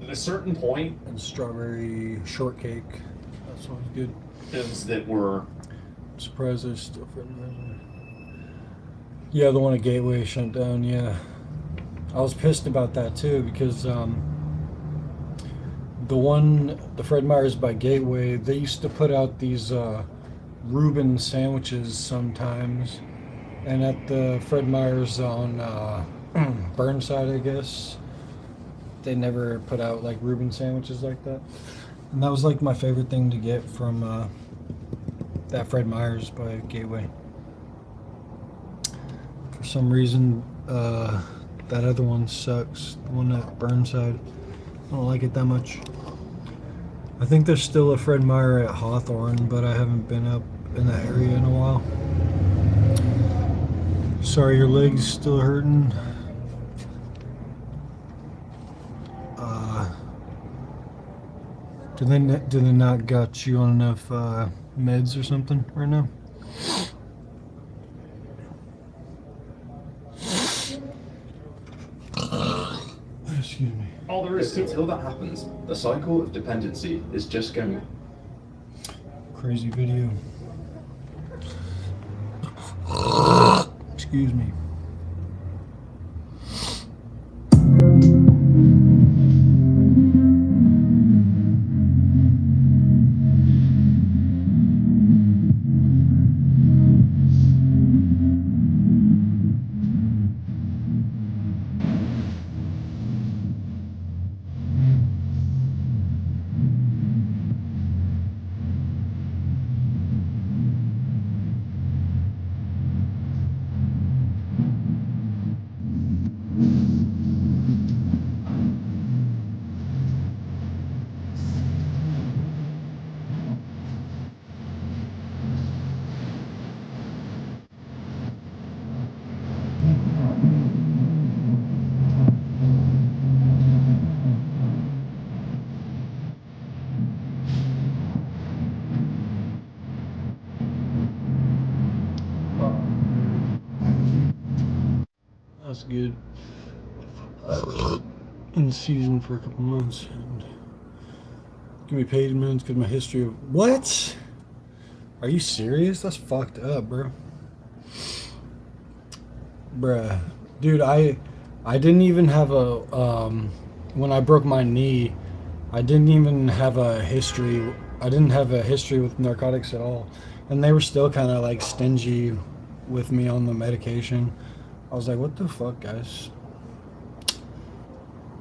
At a certain point, and strawberry shortcake. That's always good. Things that were. I'm surprised there's still for Yeah, the one at Gateway shut down. Yeah, I was pissed about that too because the Fred Meyer's by Gateway, they used to put out these Reuben sandwiches sometimes, and at the Fred Meyer's on Burnside, I guess, they never put out like Reuben sandwiches like that, and that was like my favorite thing to get from That Fred Meyer's by Gateway. For some reason, that other one sucks. The one at Burnside. I don't like it that much. I think there's still a Fred Meyer at Hawthorne, but I haven't been up in that area in a while. Sorry, your leg's still hurting. Do they not got you on enough meds or something right now? Excuse me. All there is to Until that happens, the cycle of dependency is just going. Crazy video. Excuse me. That's good. In season for a couple months. And give me paid months because my history of what? Are you serious? That's fucked up, bro. Bruh, dude, I didn't even have a when I broke my knee, I didn't even have a history. I didn't have a history with narcotics at all, and they were still kind of like stingy with me on the medication. I was like, what the fuck, guys?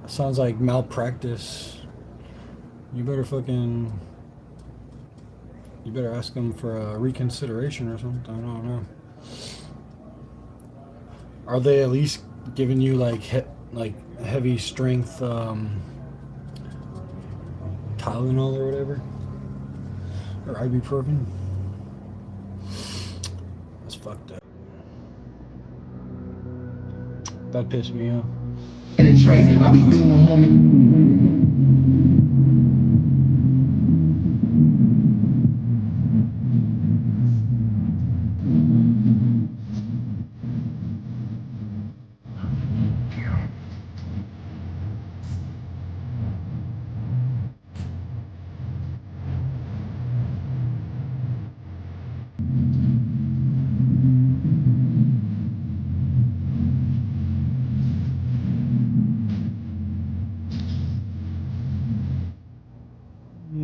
Sounds like malpractice. You better ask them for a reconsideration or something. I don't know. Are they at least giving you like heavy strength Tylenol or whatever, or ibuprofen? That's fucked up. That pissed me off.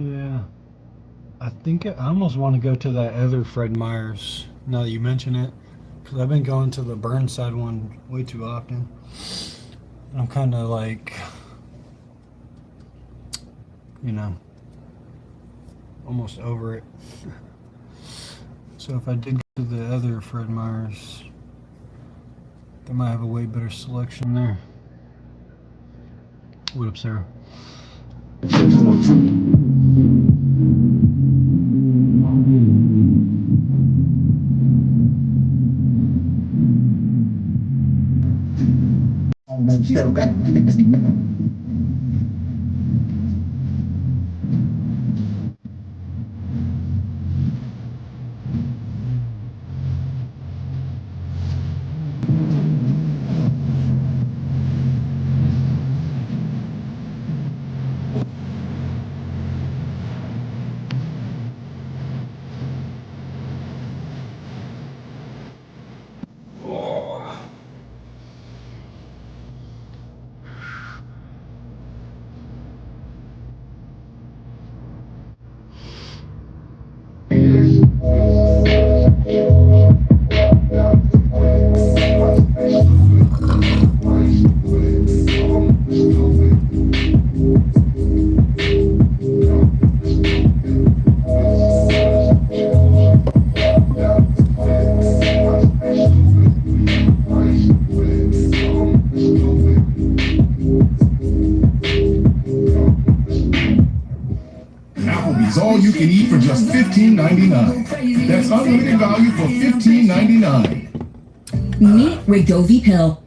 Yeah, I almost want to go to that other Fred Meyer's now that you mention it, because I've been going to the Burnside one way too often. And I'm kind of like, almost over it. So if I did go to the other Fred Meyer's, they might have a way better selection there. What up, Sarah? $14.99. That's unlimited value for $15.99. Meet Wegovy pill.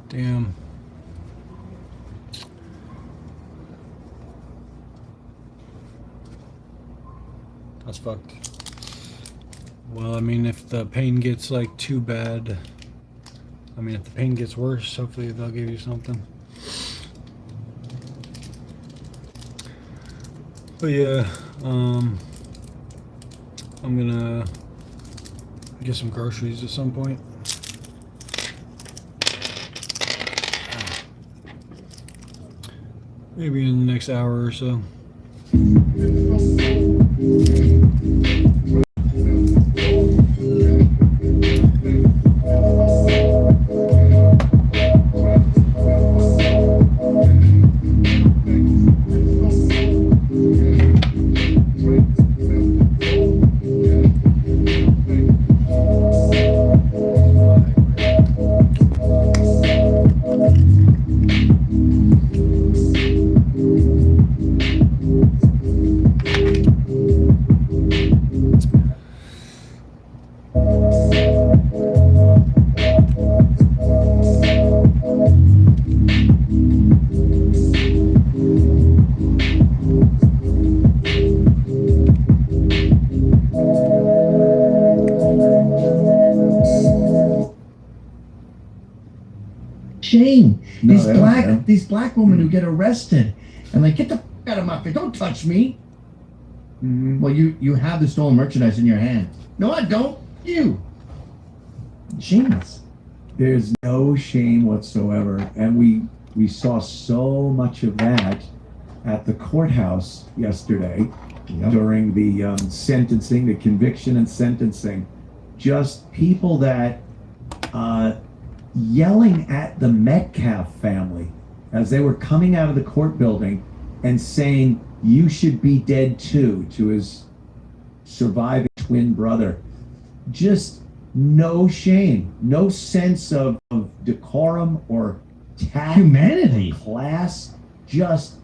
Damn. That's fucked. Well, I mean, if the pain gets like too bad, I mean, if the pain gets worse, hopefully they'll give you something. But yeah, I'm gonna get some groceries at some point. Maybe in the next hour or so. Shame. No, These black women who get arrested and like, get the f out of my face, don't touch me. Well, you have the stolen merchandise in your hand. No, I don't. You. Shameless. There's no shame whatsoever, and we saw so much of that at the courthouse yesterday during the sentencing, the conviction and sentencing. Just people that yelling at the Metcalf family as they were coming out of the court building and saying, "You should be dead too," to his surviving twin brother. Just no shame, no sense of decorum or tact, humanity, class, just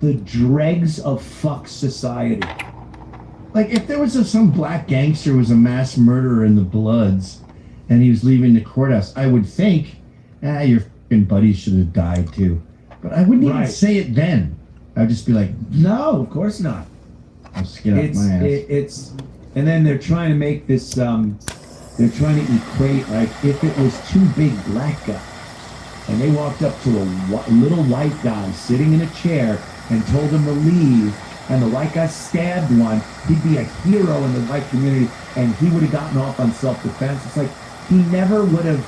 the dregs of fuck society. Like, if there was some black gangster was a mass murderer in the Bloods and he was leaving the courthouse, I would think, your fucking buddies should have died too. But I wouldn't even say it then. I'd just be like, no, of course not. I'll just get off my ass. It's, and then they're trying to make this, they're trying to equate, like, if it was two big black guys and they walked up to a little white guy sitting in a chair and told him to leave, and the white guy stabbed one, he'd be a hero in the white community and he would have gotten off on self-defense. It's like, he never would have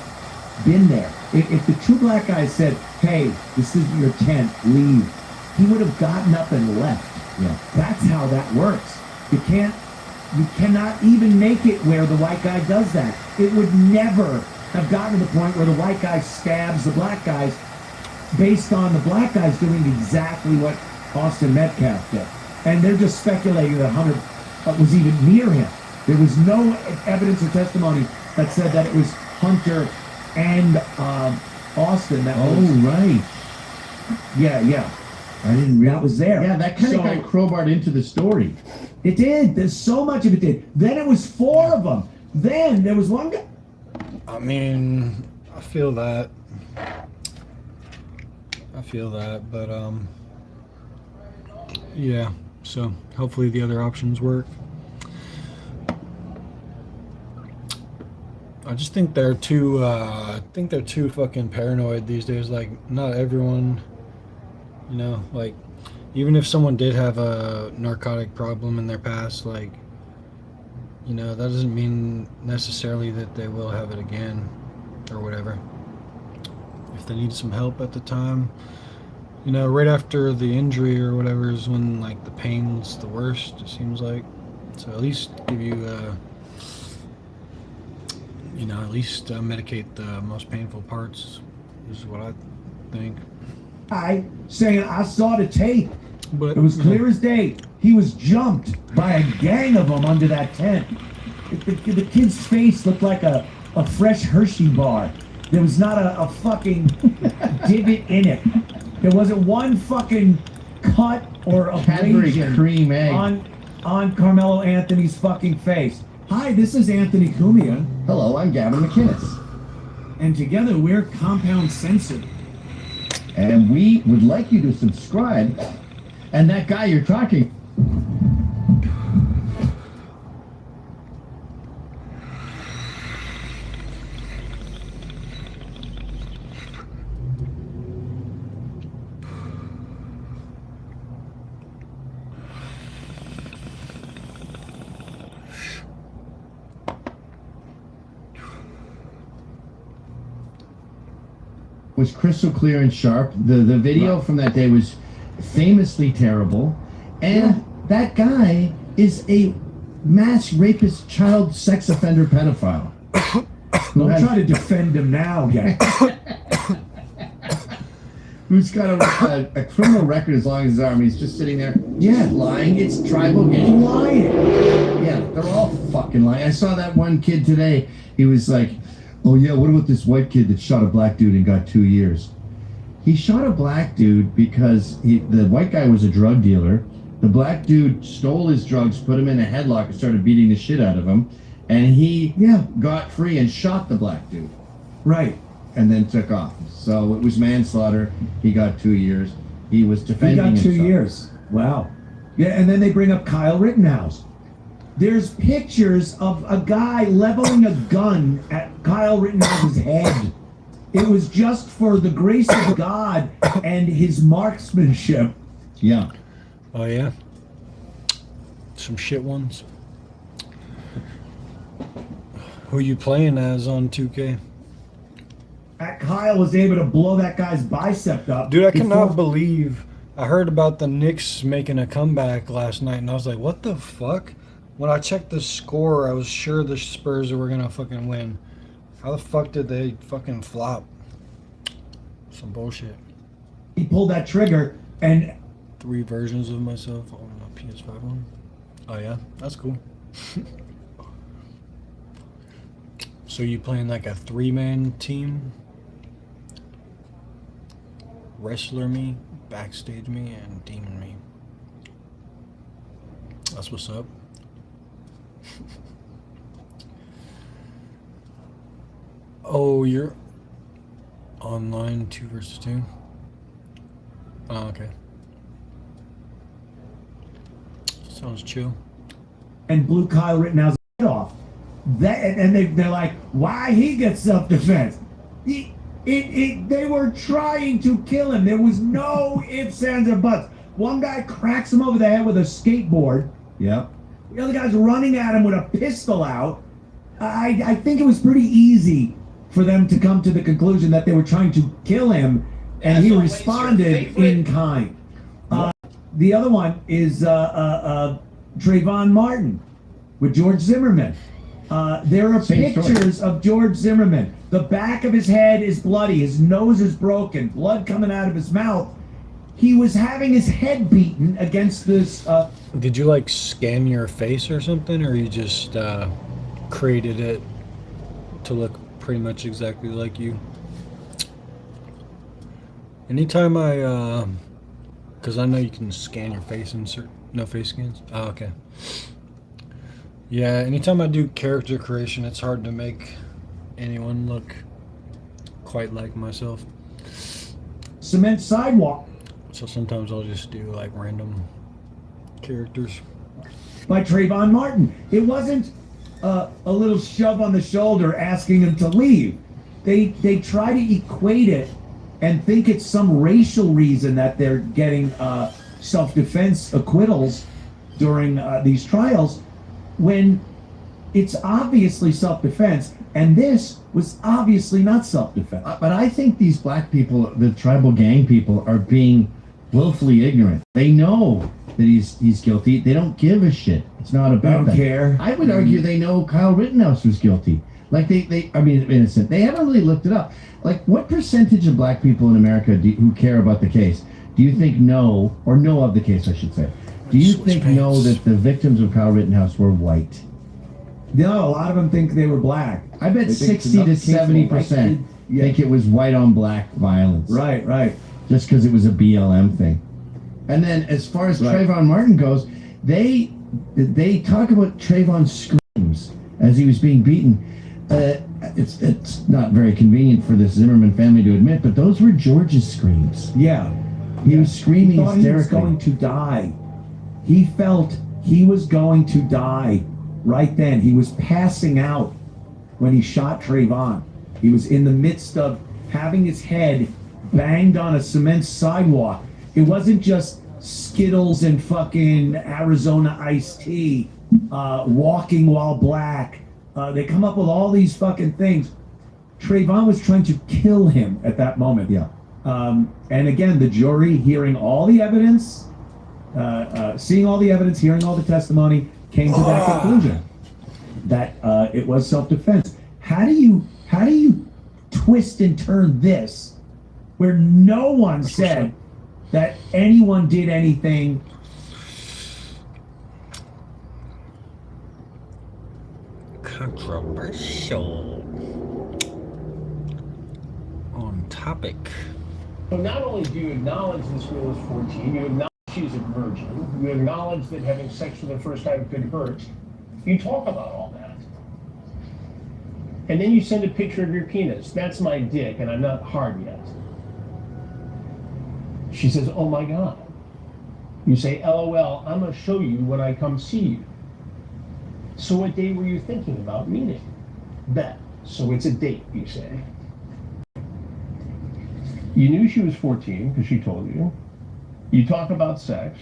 been there. If the two black guys said, "Hey, this is your tent, leave," he would have gotten up and left. Yeah. That's how that works. You cannot even make it where the white guy does that. It would never have gotten to the point where the white guy stabs the black guys based on the black guys doing exactly what Austin Metcalf did. And they're just speculating that Hunter was even near him. There was no evidence or testimony that said that it was Hunter and Austin that was... right. Yeah. I didn't realize. That was there. Yeah, that kind of got crowbarred into the story. It did. There's so much of it did. Then it was four of them. Then there was one guy. I mean, I feel that, but yeah. So hopefully the other options work. I just think they're too. Fucking paranoid these days. Like, not everyone. You know, like, even if someone did have a narcotic problem in their past, like, you know, that doesn't mean necessarily that they will have it again or whatever. If they need some help at the time, you know, right after the injury or whatever is when, like, the pain's the worst, it seems like. So at least give you You know, at least medicate the most painful parts is what I think. I saying I saw the tape. But it was clear as day. He was jumped by a gang of them under that tent. The kid's face looked like a fresh Hershey bar. There was not a fucking divot in it. There wasn't one fucking cut or Cadbury abrasion cream egg. on Carmelo Anthony's fucking face. Hi, this is Anthony Cumia. Hello, I'm Gavin McInnes. And together we're Compound Censored. And we would like you to subscribe. And that guy you're talking. Was crystal clear and sharp. The video from that day was famously terrible, and that guy is a mass rapist, child sex offender, pedophile. Don't try to defend him now, gang. Who's got a criminal record as long as his arm. He's just sitting there, Yeah. lying. It's tribal gang. Lying. Yeah, they're all fucking lying. I saw that one kid today. He was like, "Oh yeah, what about this white kid that shot a black dude and got 2 years?" He shot a black dude because the white guy was a drug dealer. The black dude stole his drugs, put him in a headlock, and started beating the shit out of him. And he got free and shot the black dude. Right. And then took off. So it was manslaughter. He got 2 years. He was defending He got 2 himself. years. Wow. Yeah, and then they bring up Kyle Rittenhouse. There's pictures of a guy leveling a gun at Kyle Rittenhouse's head. It was just for the grace of God and his marksmanship. Yeah. Oh yeah. Some shit ones. Who you playing as on 2K? That Kyle was able to blow that guy's bicep up. Dude, I before- cannot believe I heard about the Knicks making a comeback last night, and I was like, what the fuck? When I checked the score, I was sure the Spurs were gonna fucking win. How the fuck did they fucking flop? Some bullshit. He pulled that trigger and 3 versions of myself on the PS5 one. Oh yeah, that's cool. So you playing like a 3-man team? Wrestler me, backstage me, and demon me. That's what's up. Oh, you're online 2 versus 2? Oh, okay. Sounds chill. and blew Kyle Rittenhouse's head off. They're like, why he gets self-defense? They were trying to kill him. There was no ifs, ands, or buts. One guy cracks him over the head with a skateboard. Yep. The other guy's running at him with a pistol out. I think it was pretty easy for them to come to the conclusion that they were trying to kill him, and he responded in kind. The other one is Trayvon Martin with George Zimmerman. There are pictures of George Zimmerman. The back of his head is bloody. His nose is broken. Blood coming out of his mouth. He was having his head beaten against this. Did you like scan your face or something, or you just created it to look pretty much exactly like you? Anytime I, because I know you can scan your face in certain, no face scans. Oh, okay. Yeah, anytime I do character creation, it's hard to make anyone look quite like myself. Cement sidewalk. So sometimes I'll just do like random characters. By Trayvon Martin. It wasn't a little shove on the shoulder asking him to leave. They try to equate it and think it's some racial reason that they're getting self-defense acquittals during these trials, when it's obviously self-defense, and this was obviously not self-defense. But I think these black people, the tribal gang people, are being willfully ignorant. They know that he's guilty. They don't give a shit. It's not about They don't them. care. I would argue they know Kyle Rittenhouse was guilty. Like I mean, innocent. They haven't really looked it up. Like, what percentage of black people in America who care about the case do you think know of the case? I should say. Do you think know that the victims of Kyle Rittenhouse were white? No, a lot of them think they were black. I bet 60 to 70% think it was white on black violence. Right. Just because it was a BLM thing. And then as far as Trayvon Martin goes, they talk about Trayvon's screams as he was being beaten. It's not very convenient for this Zimmerman family to admit, but those were George's screams. Yeah. He was screaming he thought hysterically. He was going to die. He felt he was going to die right then. He was passing out when he shot Trayvon. He was in the midst of having his head banged on a cement sidewalk. It wasn't just Skittles and fucking Arizona iced tea, walking while black. They come up with all these fucking things. Trayvon was trying to kill him at that moment. Yeah. And again, the jury hearing all the evidence, seeing all the evidence, hearing all the testimony, came to that conclusion that it was self-defense. How do you twist and turn this where no one said that anyone did anything? Controversial. On topic. So not only do you acknowledge this girl is 14, you acknowledge she's a virgin, you acknowledge that having sex for the first time could hurt, you talk about all that. And then you send a picture of your penis. That's my dick, and I'm not hard yet. She says, oh my God. You say, LOL, I'm gonna show you when I come see you. So what day were you thinking about meeting? Bet. So it's a date, you say. You knew she was 14 because she told you. You talk about sex.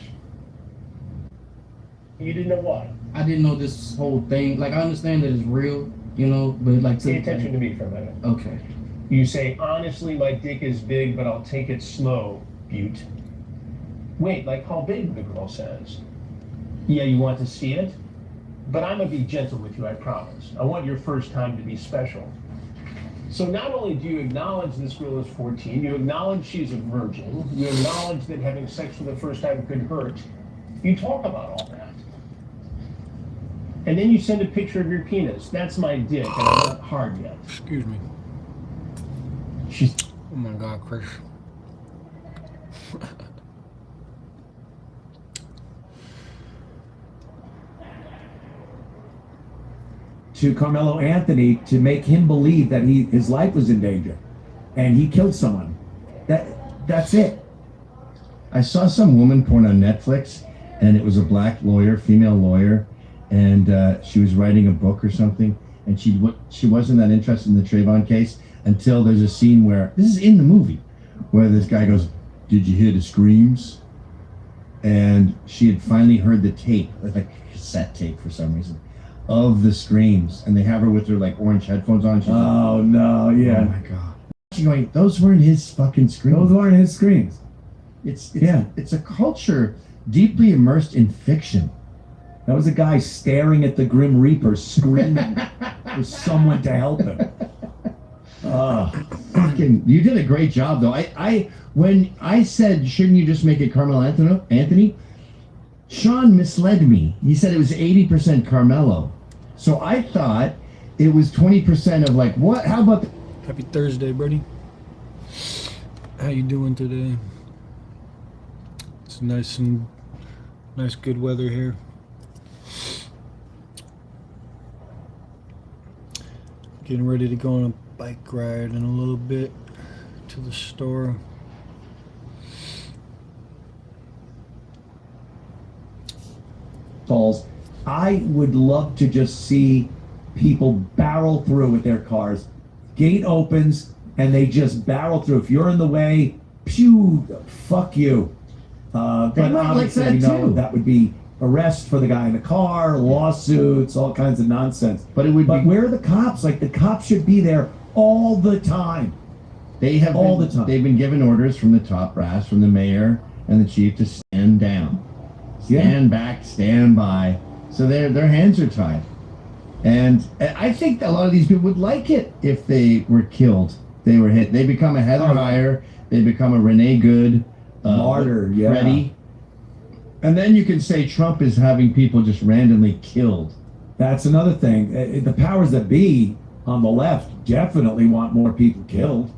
You didn't know what? I didn't know this whole thing. Like, I understand that it's real, you know, but like... Pay attention to me for a minute. Okay. You say, honestly, my dick is big, but I'll take it slow, Butte. Wait, like how big, the girl says. Yeah, you want to see it? But I'm gonna be gentle with you, I promise. I want your first time to be special. So not only do you acknowledge this girl is 14, you acknowledge she's a virgin, you acknowledge that having sex for the first time could hurt, you talk about all that. And then you send a picture of your penis. That's my dick, and I'm not hard yet. Excuse me. She's... Oh my God, Chris. To Carmelo Anthony to make him believe that his life was in danger, and he killed someone. That's it. I saw some woman porn on Netflix, and it was a black lawyer, female lawyer, and she was writing a book or something, and she wasn't that interested in the Trayvon case until there's a scene where, this is in the movie, where this guy goes, "Did you hear the screams?" And she had finally heard the tape, like a cassette tape for some reason, of the screams, and they have her with her like orange headphones on. She's oh no, yeah. Oh my God. She's going, those weren't his fucking screams. Those weren't his screams. It's a culture deeply immersed in fiction. That was a guy staring at the Grim Reaper, screaming for someone to help him. Fucking, you did a great job though. When I said, shouldn't you just make it Carmelo Anthony? Sean misled me. He said it was 80% Carmelo. So I thought it was 20% of like, what? How about the... Happy Thursday, buddy. How you doing today? It's nice good weather here. Getting ready to go on a bike ride in a little bit to the store. I would love to just see people barrel through with their cars. Gate opens and they just barrel through. If you're in the way, pew, fuck you. But obviously, we know that would be arrest for the guy in the car, lawsuits, all kinds of nonsense. But where are the cops? Like, the cops should be there all the time. They have all the time. They've been given orders from the top brass, from the mayor and the chief, to stand down, stand back, stand by. So their hands are tied. And I think a lot of these people would like it if they were killed. They were hit. They become a Heather Heyer. They become a Renee Good. Martyr, yeah. Freddie. And then you can say Trump is having people just randomly killed. That's another thing. The powers that be on the left definitely want more people killed.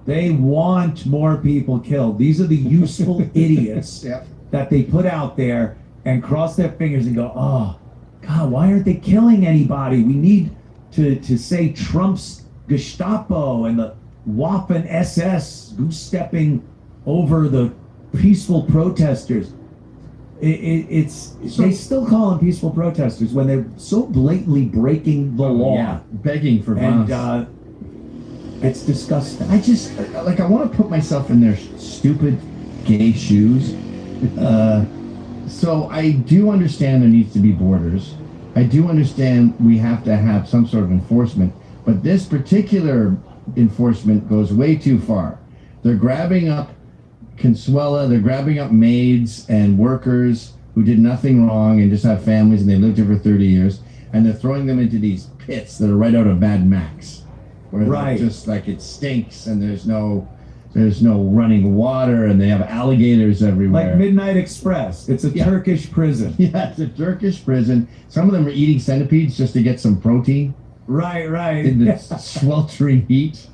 They want more people killed. These are the useful idiots that they put out there and cross their fingers and go, oh, God, why aren't they killing anybody? We need to say Trump's Gestapo and the Waffen SS goose-stepping over the peaceful protesters. They still call them peaceful protesters when they're so blatantly breaking the law. Yeah, begging for violence. And it's disgusting. I just, I want to put myself in their stupid gay shoes. So I do understand there needs to be borders. I do understand we have to have some sort of enforcement. But this particular enforcement goes way too far. They're grabbing up Consuela, they're grabbing up maids and workers who did nothing wrong and just have families and they lived here for 30 years, and they're throwing them into these pits that are right out of Mad Max, where just like it stinks and there's no running water and they have alligators everywhere. Like Midnight Express. It's a Turkish prison. Yeah, it's a Turkish prison. Some of them are eating centipedes just to get some protein. Right. In the sweltering heat.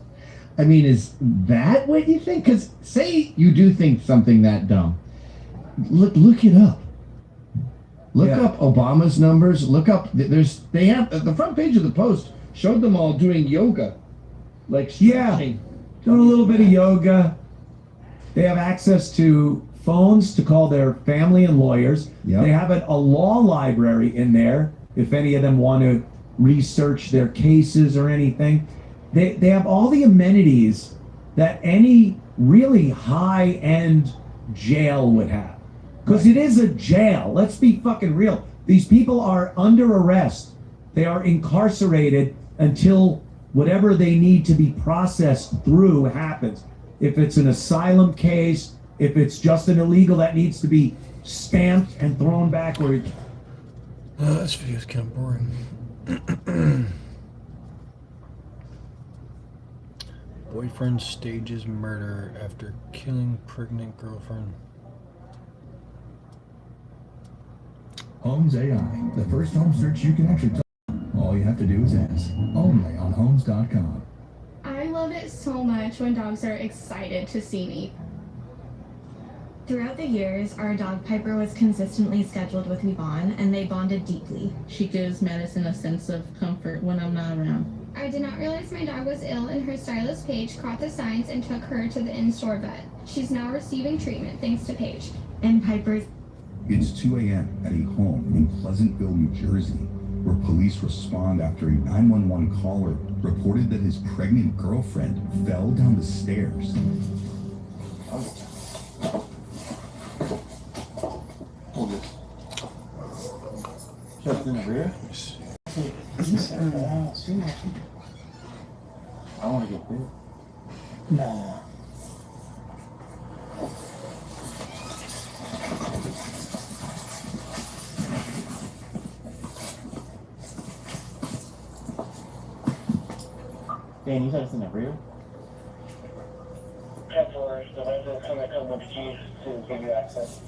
I mean, is that what you think? Because say you do think something that dumb. Look it up. Look up Obama's numbers. Look up. They have the front page of the Post showed them all doing yoga, like stretching. Doing a little bit of yoga. They have access to phones to call their family and lawyers. They have a law library in there if any of them want to research their cases or anything. They have all the amenities that any really high-end jail would have. Because it is a jail. Let's be fucking real. These people are under arrest. They are incarcerated until whatever they need to be processed through happens. If it's an asylum case, if it's just an illegal that needs to be stamped and thrown back where it... This video's kind of boring. Boyfriend stages murder after killing pregnant girlfriend. Homes AI, the first home search you can actually talk. All you have to do is ask. Only on homes.com. I love it so much when dogs are excited to see me. Throughout the years, our dog Piper was consistently scheduled with Yvonne, and they bonded deeply. She gives Madison a sense of comfort when I'm not around. I did not realize my dog was ill, and her stylist Paige caught the signs and took her to the in-store vet. She's now receiving treatment thanks to Paige. And Piper's... It's 2 a.m. at a home in Pleasantville, New Jersey, where police respond after a 911 caller reported that his pregnant girlfriend fell down the stairs. Hold this. Just in the rear? I want to get big. Nah. Dan, you said it's in the rear? Yeah, the rental coming up with the keys to give you access.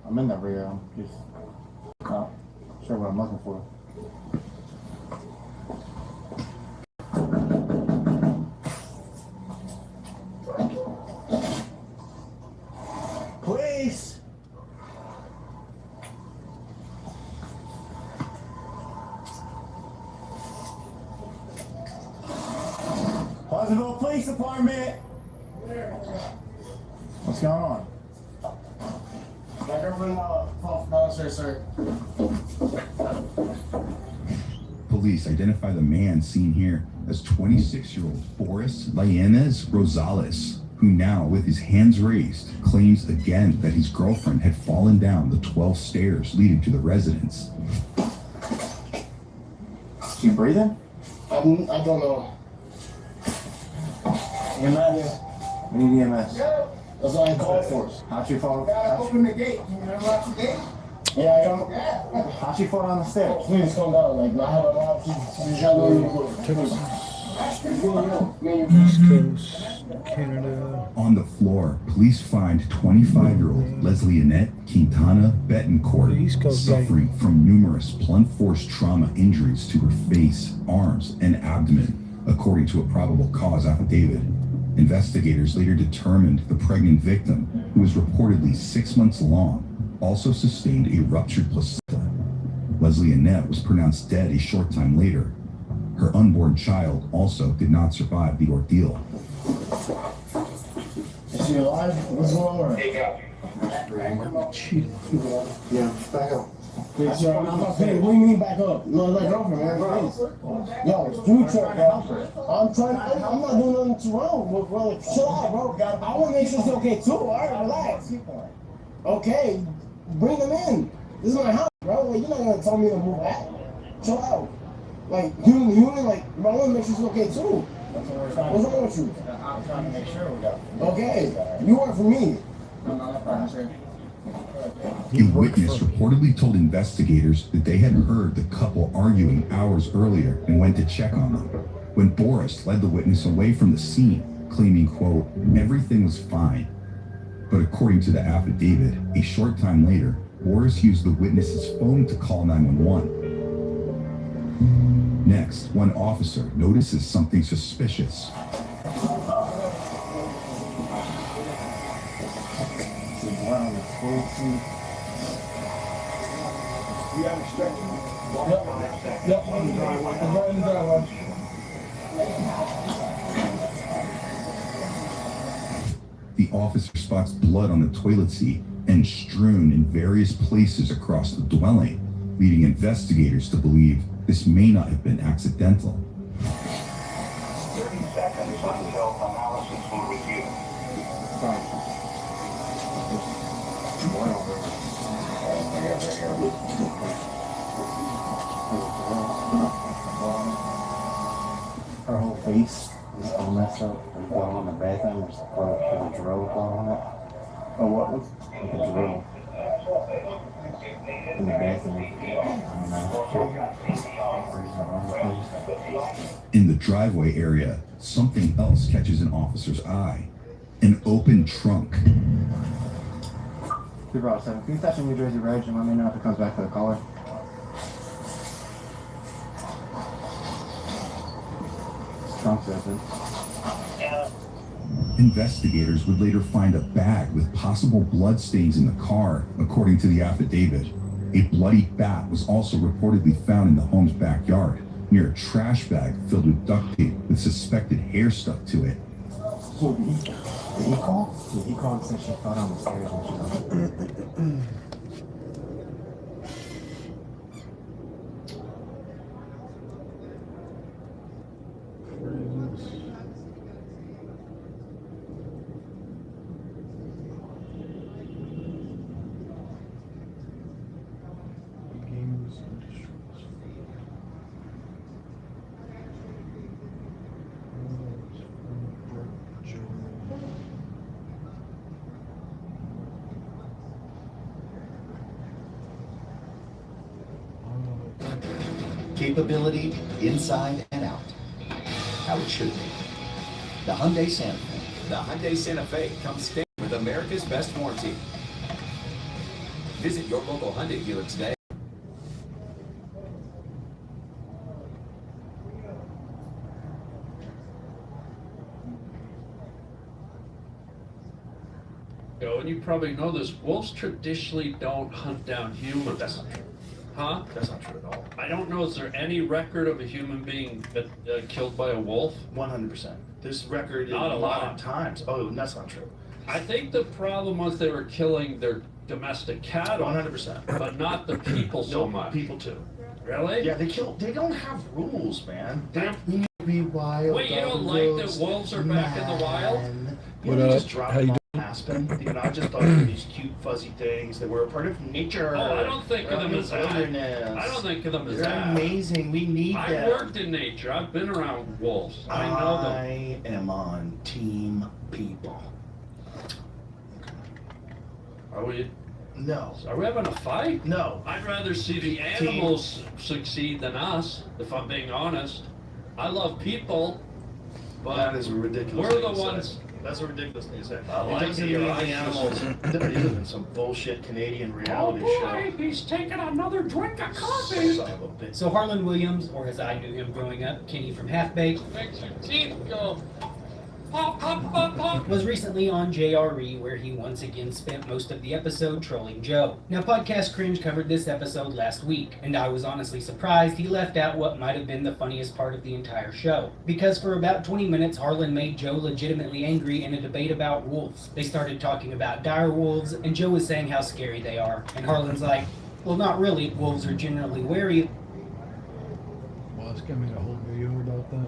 I'm in the rear, I'm just not sure what I'm looking for. Police! Pleasantville Police Department! What's going on? No, sir. Police identify the man seen here as 26-year-old Boris Lainez Rosales, who now, with his hands raised, claims again that his girlfriend had fallen down the 12 stairs leading to the residence. She breathing? I don't know. EMS? We need EMS. That's all I called for. How'd you follow? Gotta open the gate. Can you unlock the gate? Yeah, I don't. How she fall down the stairs? Please come down. Like, I have a lot. She's East Coast, Canada. On the floor, police find 25-year-old Leslie Annette Quintana Betancourt suffering from numerous blunt force trauma injuries to her face, arms, and abdomen, according to a probable cause affidavit. Investigators later determined the pregnant victim, who was reportedly 6 months along, also sustained a ruptured placenta. Leslie Annette was pronounced dead a short time later. Her unborn child also did not survive the ordeal. Is she alive? What's going on? Yeah, back up. Please, sir, I'm not paying. What do you mean back up? No, like girlfriend, man. Please. Yo, it's food truck, bro. I'm not doing nothing wrong, bro. Chill out, bro. I want to make sure it's okay too. All right, relax. Okay, bring them in. This is my house, bro. Like, you're not gonna tell me to move back. Chill out. Like, human, like, bro, I want to make sure it's okay too. What's wrong with you? I'm trying to make sure we got. Okay, you work for me. A witness reportedly told investigators that they had heard the couple arguing hours earlier and went to check on them. When Boris led the witness away from the scene, claiming, quote, everything was fine. But according to the affidavit, a short time later, Boris used the witness's phone to call 911. Next, one officer notices something suspicious. You got a stretcher? Yep. I'm going in the driveway. The officer spots blood on the toilet seat and strewn in various places across the dwelling, leading investigators to believe this may not have been accidental. 30 seconds until analysis will review. Her whole face is all messed up. There's blood on the bathroom. There's a drill blood on it. Oh, what was? Like a drill. In the bathroom. In the driveway area, something else catches an officer's eye. An open trunk. Hey, bro, 7. Can you touch a New Jersey Reg and let me know if it comes back to the caller? Trunk's open. Investigators would later find a bag with possible blood stains in the car, according to the affidavit. A bloody bat was also reportedly found in the home's backyard, near a trash bag filled with duct tape with suspected hair stuck to it. So did he call? Yeah, he called and said she fell down the stairs when she was. Capability inside and out. How it should be. The Hyundai Santa Fe. The Hyundai Santa Fe comes standard with America's best warranty. Visit your local Hyundai dealer today. And you probably know this, wolves traditionally don't hunt down humans. That's not true. Huh? That's not true at all. I don't know, is there any record of a human being killed by a wolf? 100%. This record is Not a lot. of times. Oh, that's not true. I think the problem was they were killing their domestic cattle. 100%. But not the people so No, much. people too. Really? Yeah, they don't have rules, man. We need to be wild. Wait, you don't like that wolves are back in the wild? You know, just drop them off Aspen. You know, I just thought they were these cute, fuzzy things that were a part of nature. Oh, I don't think of them as that. Wilderness. I don't think of them as They're that. amazing. We need I them. worked in nature. I've been around wolves. I know them. I am on team people. Are we? No. Are we having a fight? No. I'd rather see the animals succeed than us, if I'm being honest. I love people, but That is a ridiculous we're thing the to ones. say. That's a ridiculous thing to say. I It like doesn't it. mean the I animals. You live in some bullshit Canadian Oh reality boy, show. he's taking another drink of coffee. Son of a bitch. So Harlan Williams, or as I knew him growing up, Kenny from Half Baked, Makes your teeth go pop, pop, pop, pop. was recently on JRE, where he once again spent most of the episode trolling Joe. Now, Podcast Cringe covered this episode last week, and I was honestly surprised he left out what might have been the funniest part of the entire show. Because for about 20 minutes, Harlan made Joe legitimately angry in a debate about wolves. They started talking about dire wolves, and Joe was saying how scary they are. And Harlan's like, well, not really. Wolves are generally wary. Well, it's gonna make a whole video about that.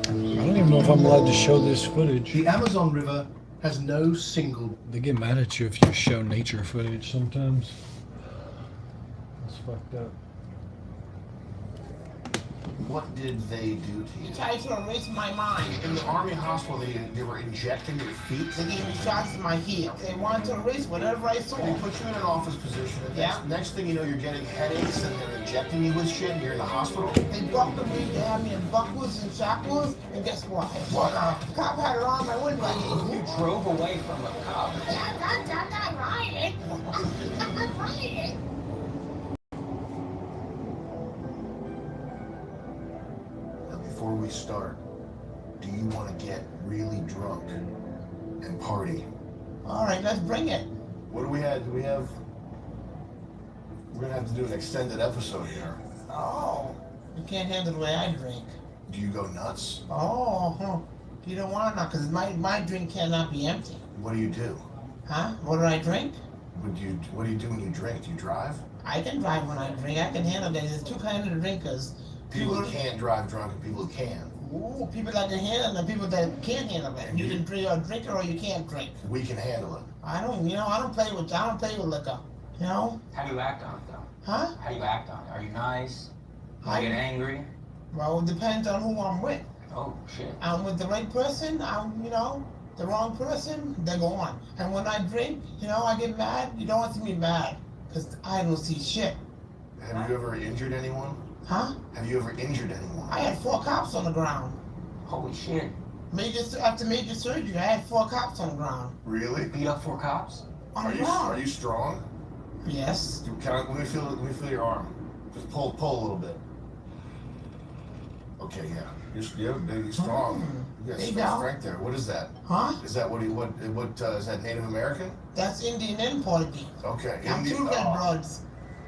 I don't even know if I'm allowed to show this footage. The Amazon River has no single. They get mad at you if you show nature footage sometimes. That's fucked up. What did they do to you? Tried to erase my mind. In the Army hospital, they were injecting your feet. They gave me shots in my heel. They wanted to erase whatever I saw. They put you in an office position. And Yeah. next thing you know, you're getting headaches and they're injecting you with shit and you're in the hospital. They buckled me, they had me in buckles and shackles, and guess what? What? The cop had it on my window. You drove away from a cop. I'm not riding. I'm not riding. Now, before we start, do you want to get really drunk and party? All right, let's bring it. What do we have? Do we have? We're gonna have to do an extended episode here. Oh, you can't handle the way I drink. Do you go nuts? Oh, huh. You don't want to, because my drink cannot be empty. What do you do? Huh? What do I drink? What do you do when you drink? Do you drive? I can drive when I drink. I can handle that. There's two kinds of drinkers. People who can't drive drunk and people who can. Ooh, people that can handle it and people that can't handle it. You can drink a drinker or you can't drink. We can handle it. I don't play with liquor. You know? How do you act on it, though? Huh? How do you act on it? Are you nice? Do you get angry? Well, it depends on who I'm with. Oh, shit. I'm with the right person, the wrong person, they go on. And when I drink, I get mad. You don't want to see me mad, because I don't see shit. Have you ever injured anyone? Huh? Have you ever injured anyone? I had 4 cops on the ground. Holy shit. After major surgery, I had 4 cops on the ground. Really? Beat up 4 cops? Are you strong? Yes. Let me feel your arm. Just pull a little bit. Okay, yeah. You're strong. You got strength there. What is that? Huh? Is that what is that Native American? That's Indian and Portuguese. Okay. I'm 2 red bloods.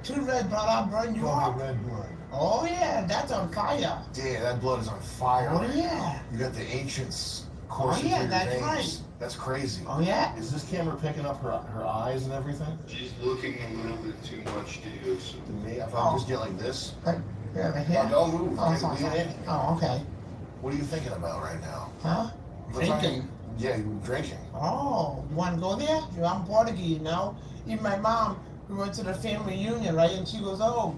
2 red blood, I'll burn you up. Red blood. Oh yeah, that's on fire. Yeah, that blood is on fire. Oh yeah. You got the ancients coursing yeah, through your that's veins. right. That's crazy. Oh yeah. Is this camera picking up her eyes and everything? She's looking a little bit too much to you. To me, if I just get like this. Yeah, right here. Don't move. Oh, Okay, lean in. Oh, okay. What are you thinking about right now? Huh? Drinking. Yeah, you're drinking. Oh, you want to go there? I'm Portuguese, Even my mom, we went to the family reunion, right? And she goes, "Oh,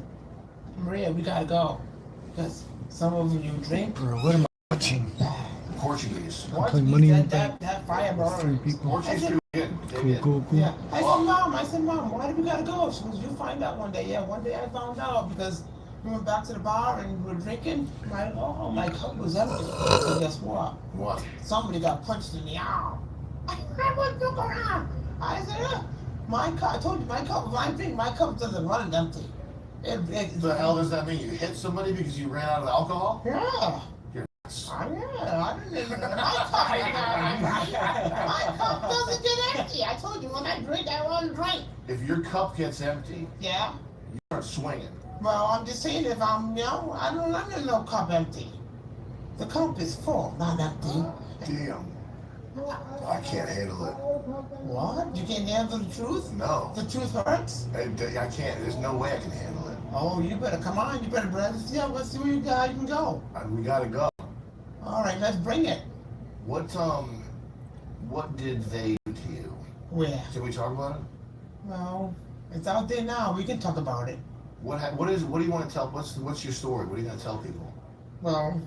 Maria, we gotta go, because some of you drink." Bro, what am I watching? Portuguese. I play money in the that fire burns. Portuguese people. Cool. Yeah. I said, Mom, why do we gotta go? She goes, "You'll find out one day." Yeah, one day I found out because we went back to the bar and we were drinking. My cup was empty. So guess what? What? Somebody got punched in the arm. I wouldn't look around. I said, my cup. I told you, my cup. When I drink, my cup doesn't run empty. The hell does that mean? You hit somebody because you ran out of alcohol? Yeah. You're I didn't. My cup doesn't get empty. I told you, when I drink, I want to drink. If your cup gets empty, Yeah. you start swinging. Well, I'm just saying, if I'm, I don't need no cup empty. The cup is full, not empty. Damn. I can't handle it. What? You can't handle the truth? No. The truth hurts? I can't. There's no way I can handle it. Oh, you better come on. You better, brother. Yeah, let's see where you can go. We gotta go. All right, let's bring it. What did they do to you? Where? Can we talk about it? Well, it's out there now. We can talk about it. What do you want to tell? What's your story? What are you gonna tell people? Well,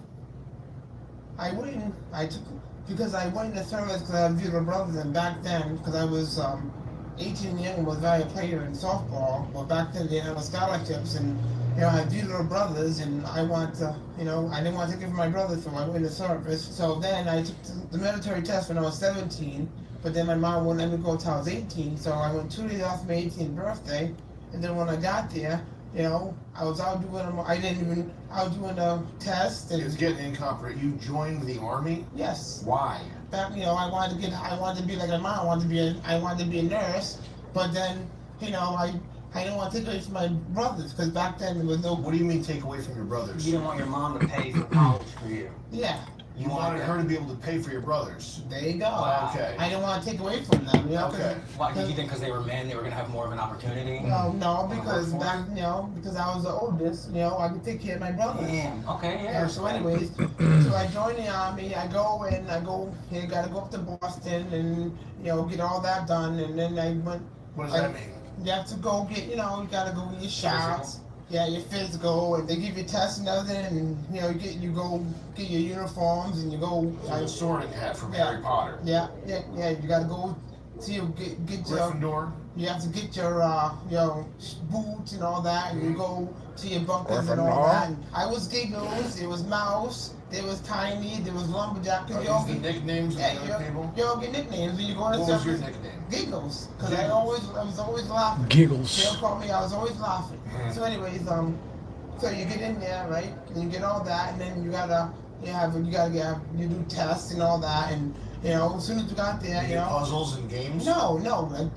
because I went into service because I have younger brothers, and back then, because I was 18 young, was a valued player in softball. Well, back then they had scholarships, and I had two little brothers, and I didn't want to take it from my brothers, so I went into service. So then I took the military test when I was 17, but then my mom wouldn't let me go until I was 18, so I went 2 days off my 18th birthday, and then when I got there, I was out doing a test. And It's getting incomprehensible. You joined the army? Yes. Why? Back, I wanted to be like my mom. I wanted to be a nurse, but then, I didn't want to take away from my brothers because back then there was no. What do you mean take away from your brothers? You didn't want your mom to pay for college for you. Yeah. You wanted her to be able to pay for your brothers. There you go. Wow. Okay. I didn't want to take away from them. Okay. Why did you think because they were men they were gonna have more of an opportunity? No, because back, because I was the oldest, I could take care of my brothers. Damn. Okay. Yeah. So anyways, so I joined the army. I gotta go up to Boston and get all that done, and then I went. What does that mean? You have to go get, you gotta go get your shots. Yeah, your physical, and they give you tests and everything, and you go get your uniforms, and you go. Like a sorting hat from Harry Potter. Yeah. You gotta go to get your. Gryffindor. You have to get your boots and all that, and you go to your bunkers and all that. And I was Giggles, it was Mouse, there was Tiny, there was Lumberjack. Are these the nicknames of the other people? You all get nicknames when you go to What was your nickname? Giggles, because I was always laughing. Giggles. They'll call me, I was always laughing. So anyways, so you get in there, right, and you get all that, and then you do tests and all that, and as soon as you got there, You get puzzles and games? No, like,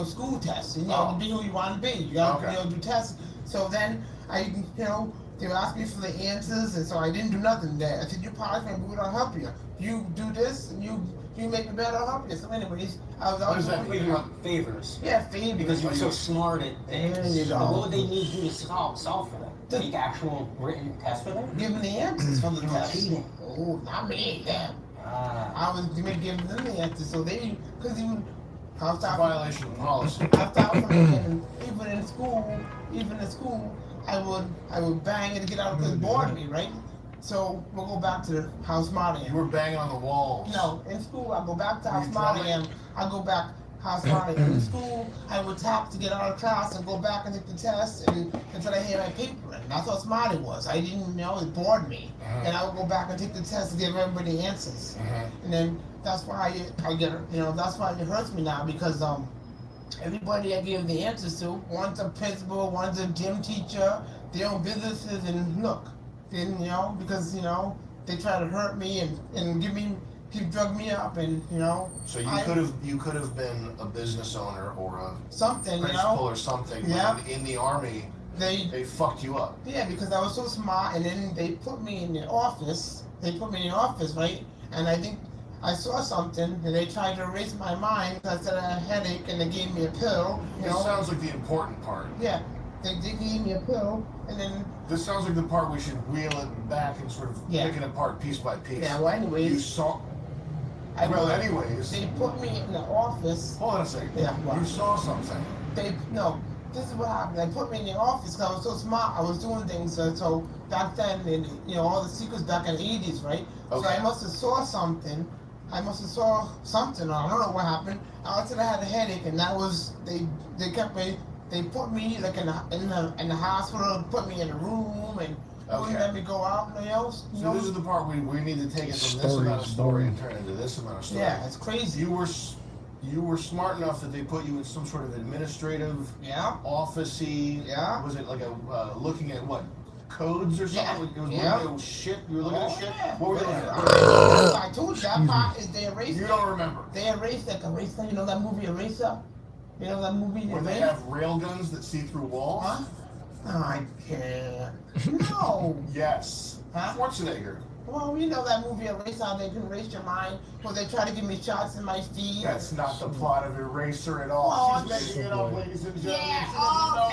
school tests, to be who you want to be. You gotta, do tests. So then they would ask me for the answers, and so I didn't do nothing there. I said, you polish my boot, I'll help you. You do this, and you make me better, I'll help you. So anyways, I was What does that mean? Favors. Yeah, favors. Because you were so smart at things. There you go. But what would they need you to solve for them? Take actual written tests for them? Give them the answers from the You're test. cheating. Oh, not me, them. I was giving them the answers, so because even It's a violation of policy. even in school, I would bang it to get out because it bored me, right? So we'll go back to how smart I am. You were banging on the walls. No, in school I go back to how Were you smart I drumming? am. I go back how smart I am. In school, I would tap to get out of class and go back and take the test until I had my paper in. That's how smart it was. I didn't it bored me. And I would go back and take the test to give everybody the answers. And then that's why that's why it hurts me now because everybody I give the answers to, one's a principal, one's a gym teacher, they own businesses, and look, then because they try to hurt me and drug me up, and So you could have been a business owner or a something, principal or something. Yeah. But in the army, they fucked you up. Yeah, because I was so smart, and then they put me in the office. Right? And I think I saw something, and they tried to erase my mind because I said I had a headache, and they gave me a pill. This sounds like the important part. Yeah, they gave me a pill, and then. This sounds like the part we should reel it back and sort of pick it apart piece by piece. Yeah, well, anyways. You saw. Anyways. They put me in the office. Hold on a second. Yeah, what? You saw something. This is what happened. They put me in the office because I was so smart. I was doing things. So back then, all the secrets back in the 80s, right? Okay. So I must have saw something. I don't know what happened. I said I had a headache, and that was they kept me. They put me like in the hospital, put me in a room, and wouldn't let me go out. So this is the part we need to take it from this amount of story and turn it into this amount of story. Yeah, it's crazy. You were smart enough that they put you in some sort of administrative, office-y. Yeah. Was it like looking at what? Codes or something? It was looking at shit? You were looking at shit? What were you looking at? I told you that part is they erased. You don't remember? They erased that Eraser. You know that movie Eraser? You know that movie? Where they have rail guns that see through walls? Huh? I can't. No. Yes. Huh? Schwarzenegger. Well, you know that movie Eraser, how they can erase your mind, where they try to give me shots in my feet. That's not the plot of Eraser at all. Well, She's making it up, ladies and gentlemen. Yeah, She doesn't know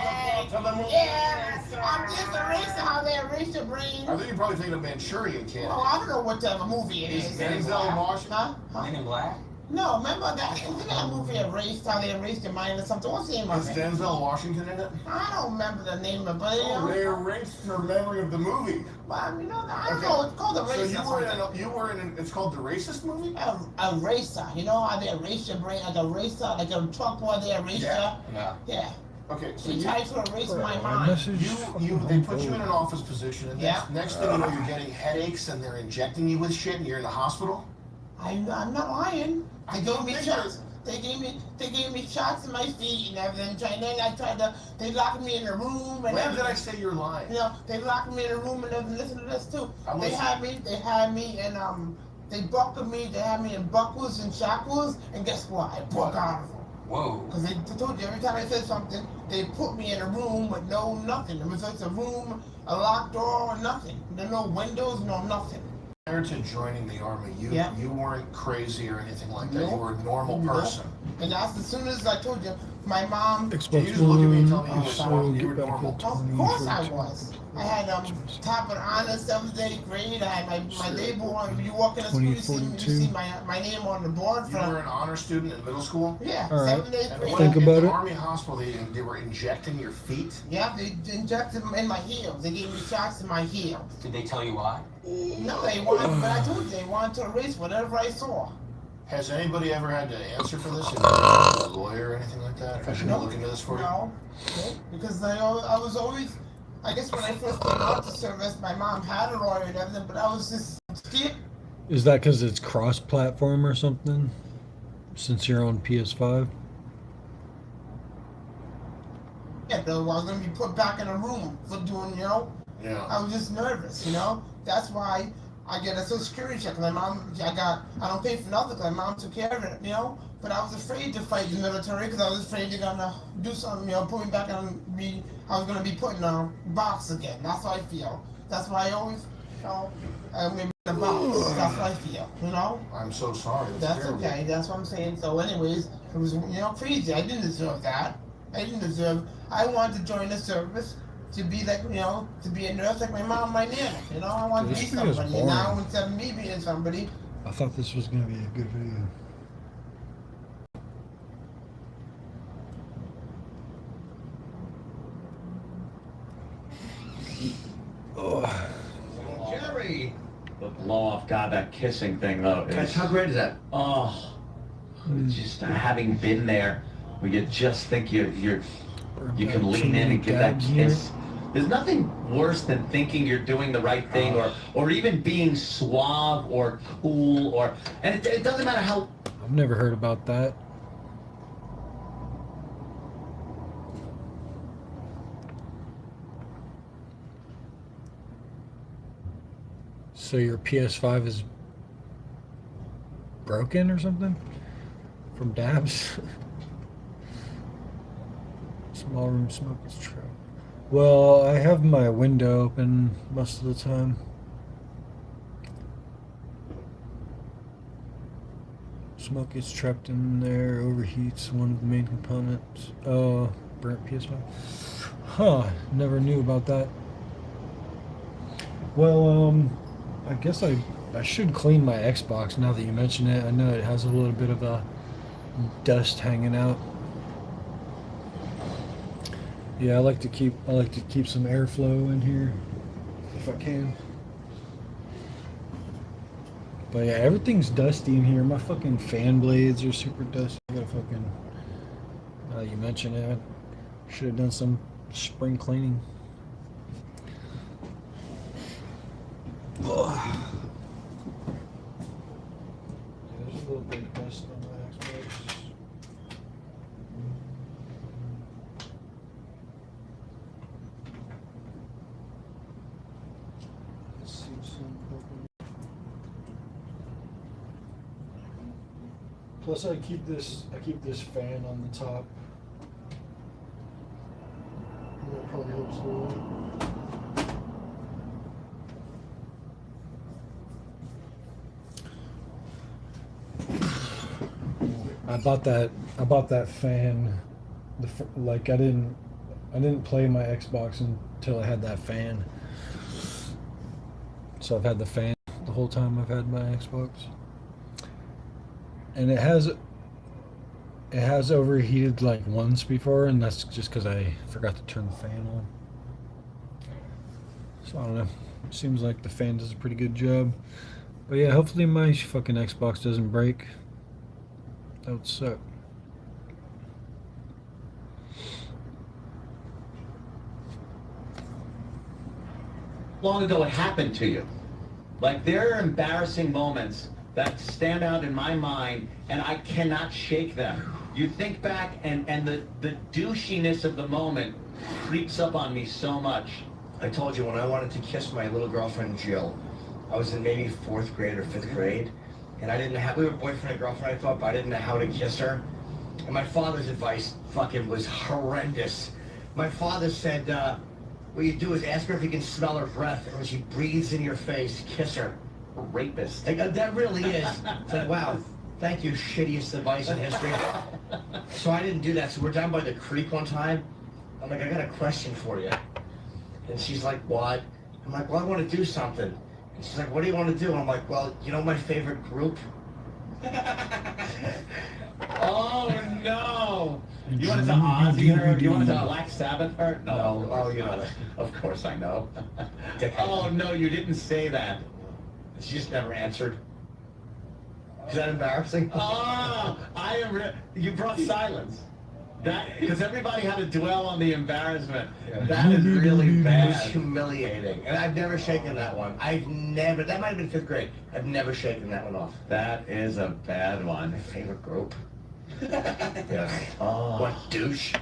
the plot of the movie. Yeah, I'm just erasing how they erase your brain. I think you're probably thinking of Manchurian Candidate. Well, I don't know what type of movie it is. Denzel Washington? Men in Black? No, remember that? Isn't that movie Erased, how they erased your mind or something? What's the name of Is it? Denzel Washington in it? I don't remember the name of it, but Oh, they erased her memory of the movie. Well, you know, I don't know. It's called Eraser. So you were in it's called the racist movie? Eraser. You know how they erase your brain, like a eraser, like a chalkboard, they erase Yeah. Yeah. Okay, so He you tried to erase my mind. they put you in an office position, and next thing you know, you're getting headaches, and they're injecting you with shit, and you're in the hospital. I'm not lying. They gave me shots. They gave me shots in my feet and everything. And then they locked me in a room. And When did I say you're lying? You know, they locked me in a room and everything. Listen to this too. They had me in they buckled me. They had me in buckles and shackles. And guess what? I broke out of them. Whoa. Because they told you every time I said something, they put me in a room with no nothing. It was just a room, a locked door, nothing. There no windows, no nothing. Prior to joining the army, you weren't crazy or anything like that. Nope. You were a normal person. And that's as soon as I told you, my mom. Xbox look at me and tell One, me you were also normal. get Battlefield Of course I was. I had top and honor 7th, 8th grade. I had my label on. You walk in the school, you see my name on the board. You were an honor student in middle school? Yeah, All right. 7th, 8th grade. Think about in it. the Army hospital, they were injecting your feet? Yeah, they injected them in my heels. They gave me shots in my heels. Did they tell you why? No, they wanted, but I told you, they wanted to erase whatever I saw. Has anybody ever had to answer for this? A lawyer or anything like that? Or should I look into this for you? No, because I was always, I guess when I first came out to service, my mom had a lawyer and everything, but I was just scared. Is that because it's cross-platform or something? Since you're on PS5? Yeah, though I was gonna be put back in a room for doing, you know. Yeah. I was just nervous, you know. That's why I get a Social Security check. My mom, I don't pay for nothing. My mom took care of it, you know. But I was afraid to fight the military because I was afraid they're gonna do something, you know, put me back on I was gonna be put in a box again. That's how I feel. That's why I always, you know, I'm in a box. That's how I feel, you know. I'm so sorry. That's terrible. okay. That's what I'm saying. So, anyways, it was, you know, crazy. I didn't deserve that. I wanted to join the service to be like, you know, to be a nurse like my mom, my nana. You know, I wanted to be This video is somebody. And now boring. instead of me being somebody, I thought this was going to be a good video. Jerry! The blow off, God, that kissing thing though. How great is that? Oh, just having been there, where you just think you can lean in and give that kiss. There's nothing worse than thinking you're doing the right thing, or even being suave or cool, and it doesn't matter how. I've never heard about that. So your PS5 is broken or something? From dabs? Small room smoke is true. Well, I have my window open most of the time. Smoke gets trapped in there, overheats, one of the main components. Oh, burnt PS5. Huh, never knew about that. Well, I guess I should clean my Xbox now that you mention it. I know it has a little bit of a dust hanging out. Yeah, I like to keep some airflow in here if I can. But yeah, everything's dusty in here. My fucking fan blades are super dusty. I gotta fucking, now that you mention it, I should have done some spring cleaning. Ugh. Yeah, there's a little bit of dust on my Xbox. Let's see some open. Plus, I keep this fan on the top. That probably helps a little. I bought that fan. Like I didn't play my Xbox until I had that fan. So I've had the fan the whole time I've had my Xbox, and it has overheated like once before, and that's just because I forgot to turn the fan on. So I don't know. It seems like the fan does a pretty good job. But yeah, hopefully my fucking Xbox doesn't break. That would suck. Long ago it happened to you. Like, there are embarrassing moments that stand out in my mind, and I cannot shake them. You think back, and the douchiness of the moment creeps up on me so much. I told you when I wanted to kiss my little girlfriend Jill, I was in maybe 4th grade or 5th grade, and I didn't have, we were boyfriend and girlfriend, I thought, but I didn't know how to kiss her. And my father's advice fucking was horrendous. My father said, what you do is ask her if you can smell her breath, and when she breathes in your face, kiss her. A rapist. Like, that really is. It's like, wow, thank you, shittiest advice in history. So I didn't do that. So we're down by the creek one time. I'm like, I got a question for you. And she's like, what? I'm like, well, I want to do something. And she's like, what do you want to do? And I'm like, well, you know my favorite group? Oh no! You wanted to Ozzy her? You wanted to Black Sabbath her? No. Oh, you know that. Of course I know. Oh no, you didn't say that. She just never answered. Is that embarrassing? Oh, I am. You brought silence. That because everybody had to dwell on the embarrassment. Yeah. That is really It was bad. humiliating. And I've never shaken that one. I've never, that might have been 5th grade. I've never shaken that one off. That is a bad one. My favorite group. Yeah. Oh. What douche?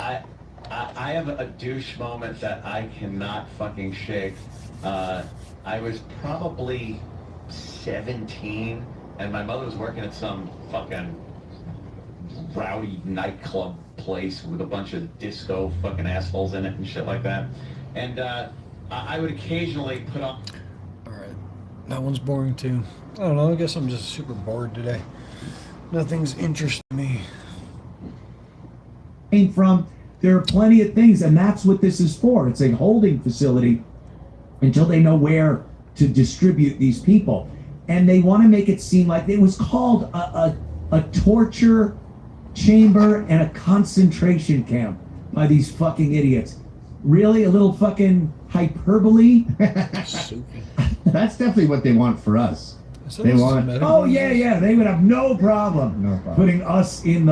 I have a douche moment that I cannot fucking shake. I was probably 17, and my mother was working at some fucking rowdy nightclub place with a bunch of disco fucking assholes in it and shit like that. And I would occasionally put on... Alright, that one's boring too. I don't know, I guess I'm just super bored today. Nothing's interesting me. From there are plenty of things, and that's what this is for. It's a holding facility until they know where to distribute these people. And they want to make it seem like it was called a torture chamber and a concentration camp by these fucking idiots. Really? A little fucking hyperbole? That's definitely what they want for us. They want. Oh yeah, they would have no problem, putting us in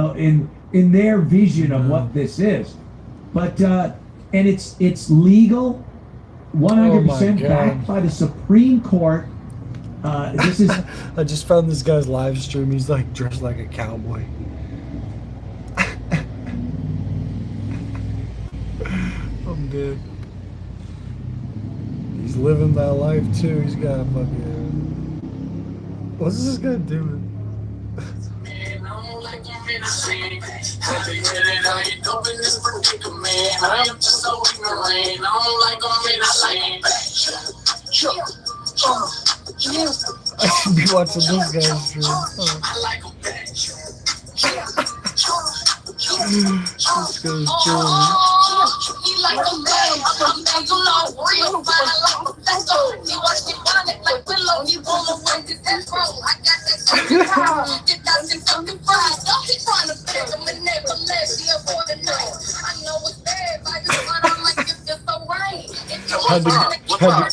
their vision of what this is. But and it's legal, 100% backed by the Supreme Court. This is. I just found this guy's live stream. He's like dressed like a cowboy. I'm dead. He's living that life too. He's got a fucking. What's this guy doing? I should be watching this guy's stream. This guy's killing me.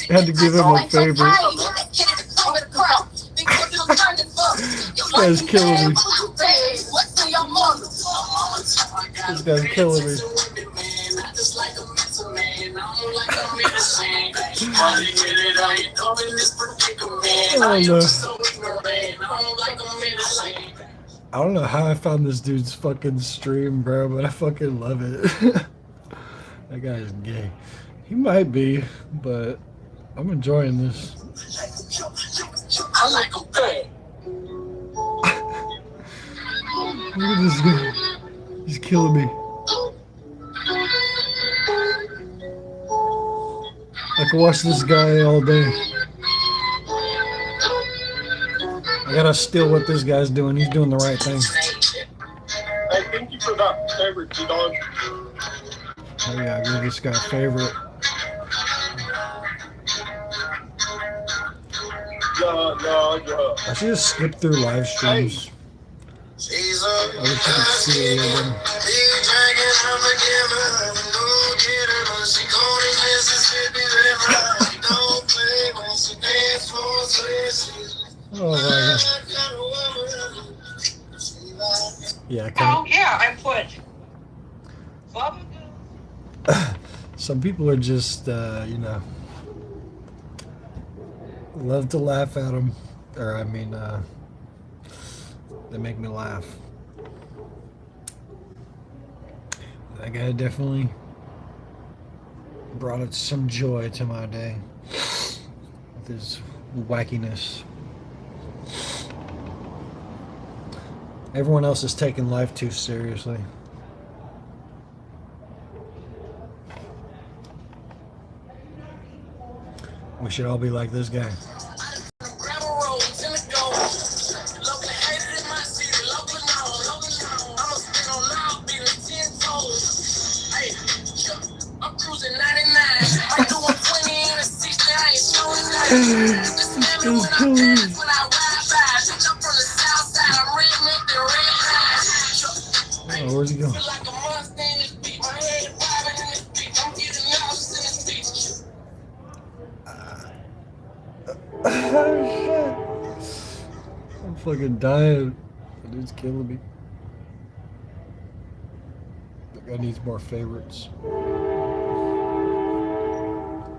Had to give him a favorite. This guy's killing me. This guy's killing me. I don't know how I found this dude's fucking stream, bro, but I fucking love it. That guy is gay. He might be, but I'm enjoying this. I like him bad. Look at this guy. He's killing me. I can watch this guy all day. I gotta steal what this guy's doing. He's doing the right thing. favorite, G-Dog. Oh yeah, I give this guy a favorite. Yeah. I should just skip through live streams. I wish you could see a little bit. Oh my God. Yeah, Oh yeah, I put Bubba. Some people are just, love to laugh at them. Or, I mean, they make me laugh. That guy definitely brought some joy to my day with his wackiness. Everyone else is taking life too seriously. We should all be like this guy. Oh, where's he going? I'm fucking dying. That dude's killing me. That guy needs more favorites.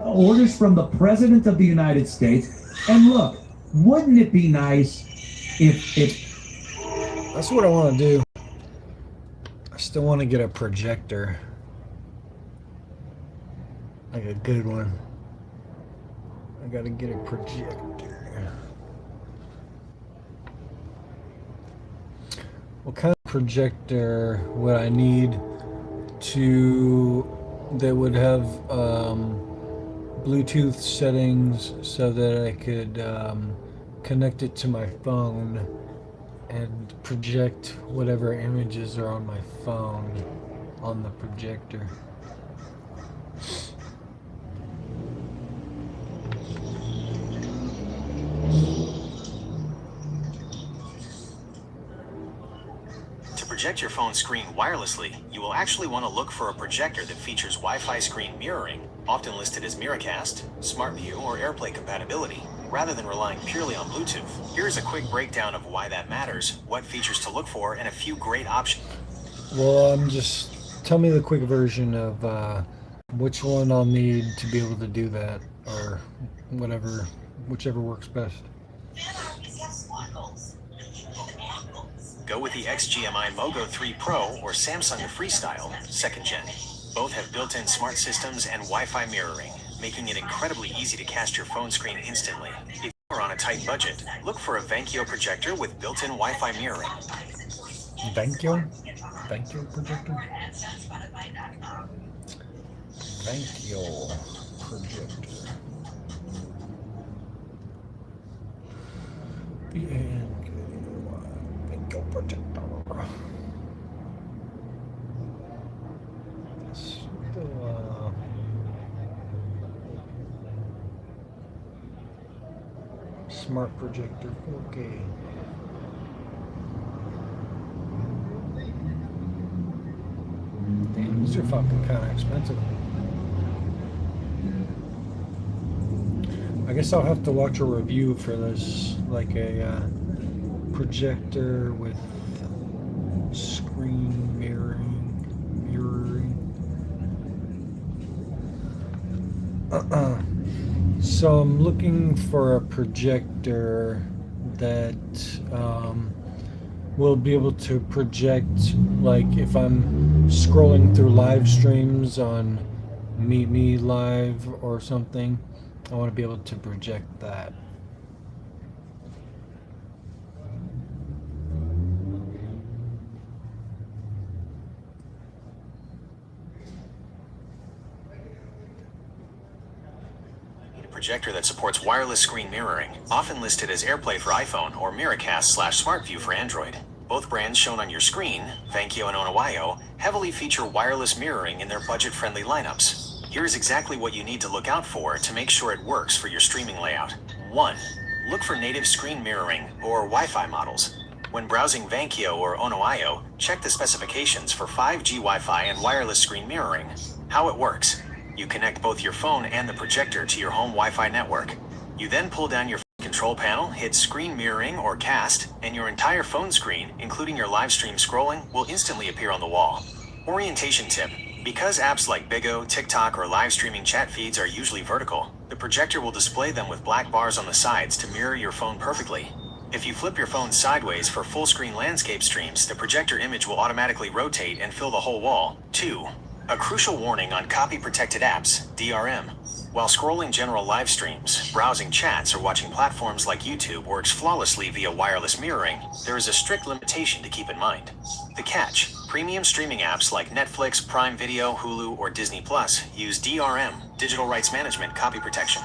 Orders from the President of the United States. And look, wouldn't it be nice if That's what I want to do. I still want to get a projector. Like a good one. I gotta get a projector. What kind of projector would I need that would have Bluetooth settings so that I could connect it to my phone and project whatever images are on my phone on the projector? To project your phone screen wirelessly, you will actually want to look for a projector that features Wi-Fi screen mirroring, often listed as Miracast, SmartView, or AirPlay compatibility, rather than relying purely on Bluetooth. Here's a quick breakdown of why that matters, what features to look for, and a few great options. Well, tell me the quick version of which one I'll need to be able to do that, or whichever works best. Go with the XGMI Mogo 3 Pro or Samsung the Freestyle 2nd Gen. Both have built-in smart systems and Wi-Fi mirroring, making it incredibly easy to cast your phone screen instantly. If you're on a tight budget, look for a Vankyo projector with built-in Wi-Fi mirroring. Vankyo? Vankyo projector? Vankyo projector. Vankyo projector. Smart projector 4K. Damn, these are fucking kind of expensive. I guess I'll have to watch a review for this, like a projector with screen mirroring. So I'm looking for a projector that will be able to project, like if I'm scrolling through live streams on Meet Me Live or something, I want to be able to project that. Projector that supports wireless screen mirroring, often listed as AirPlay for iPhone or Miracast/SmartView for Android. Both brands shown on your screen, Vankyo and Onawayo, heavily feature wireless mirroring in their budget-friendly lineups. Here's exactly what you need to look out for to make sure it works for your streaming layout. 1. Look for native screen mirroring or Wi-Fi models. When browsing Vankyo or Ono.io, check the specifications for 5G Wi-Fi and wireless screen mirroring. How it works: you connect both your phone and the projector to your home Wi-Fi network. You then pull down your control panel, hit screen mirroring or cast, and your entire phone screen, including your live stream scrolling, will instantly appear on the wall. Orientation tip: because apps like Bigo, TikTok, or live streaming chat feeds are usually vertical, the projector will display them with black bars on the sides to mirror your phone perfectly. If you flip your phone sideways for full screen landscape streams, the projector image will automatically rotate and fill the whole wall. 2. A crucial warning on copy protected apps, DRM. While scrolling general live streams, browsing chats, or watching platforms like YouTube works flawlessly via wireless mirroring, there is a strict limitation to keep in mind. The catch: premium streaming apps like Netflix, Prime Video, Hulu, or Disney Plus use DRM, digital rights management, copy protection.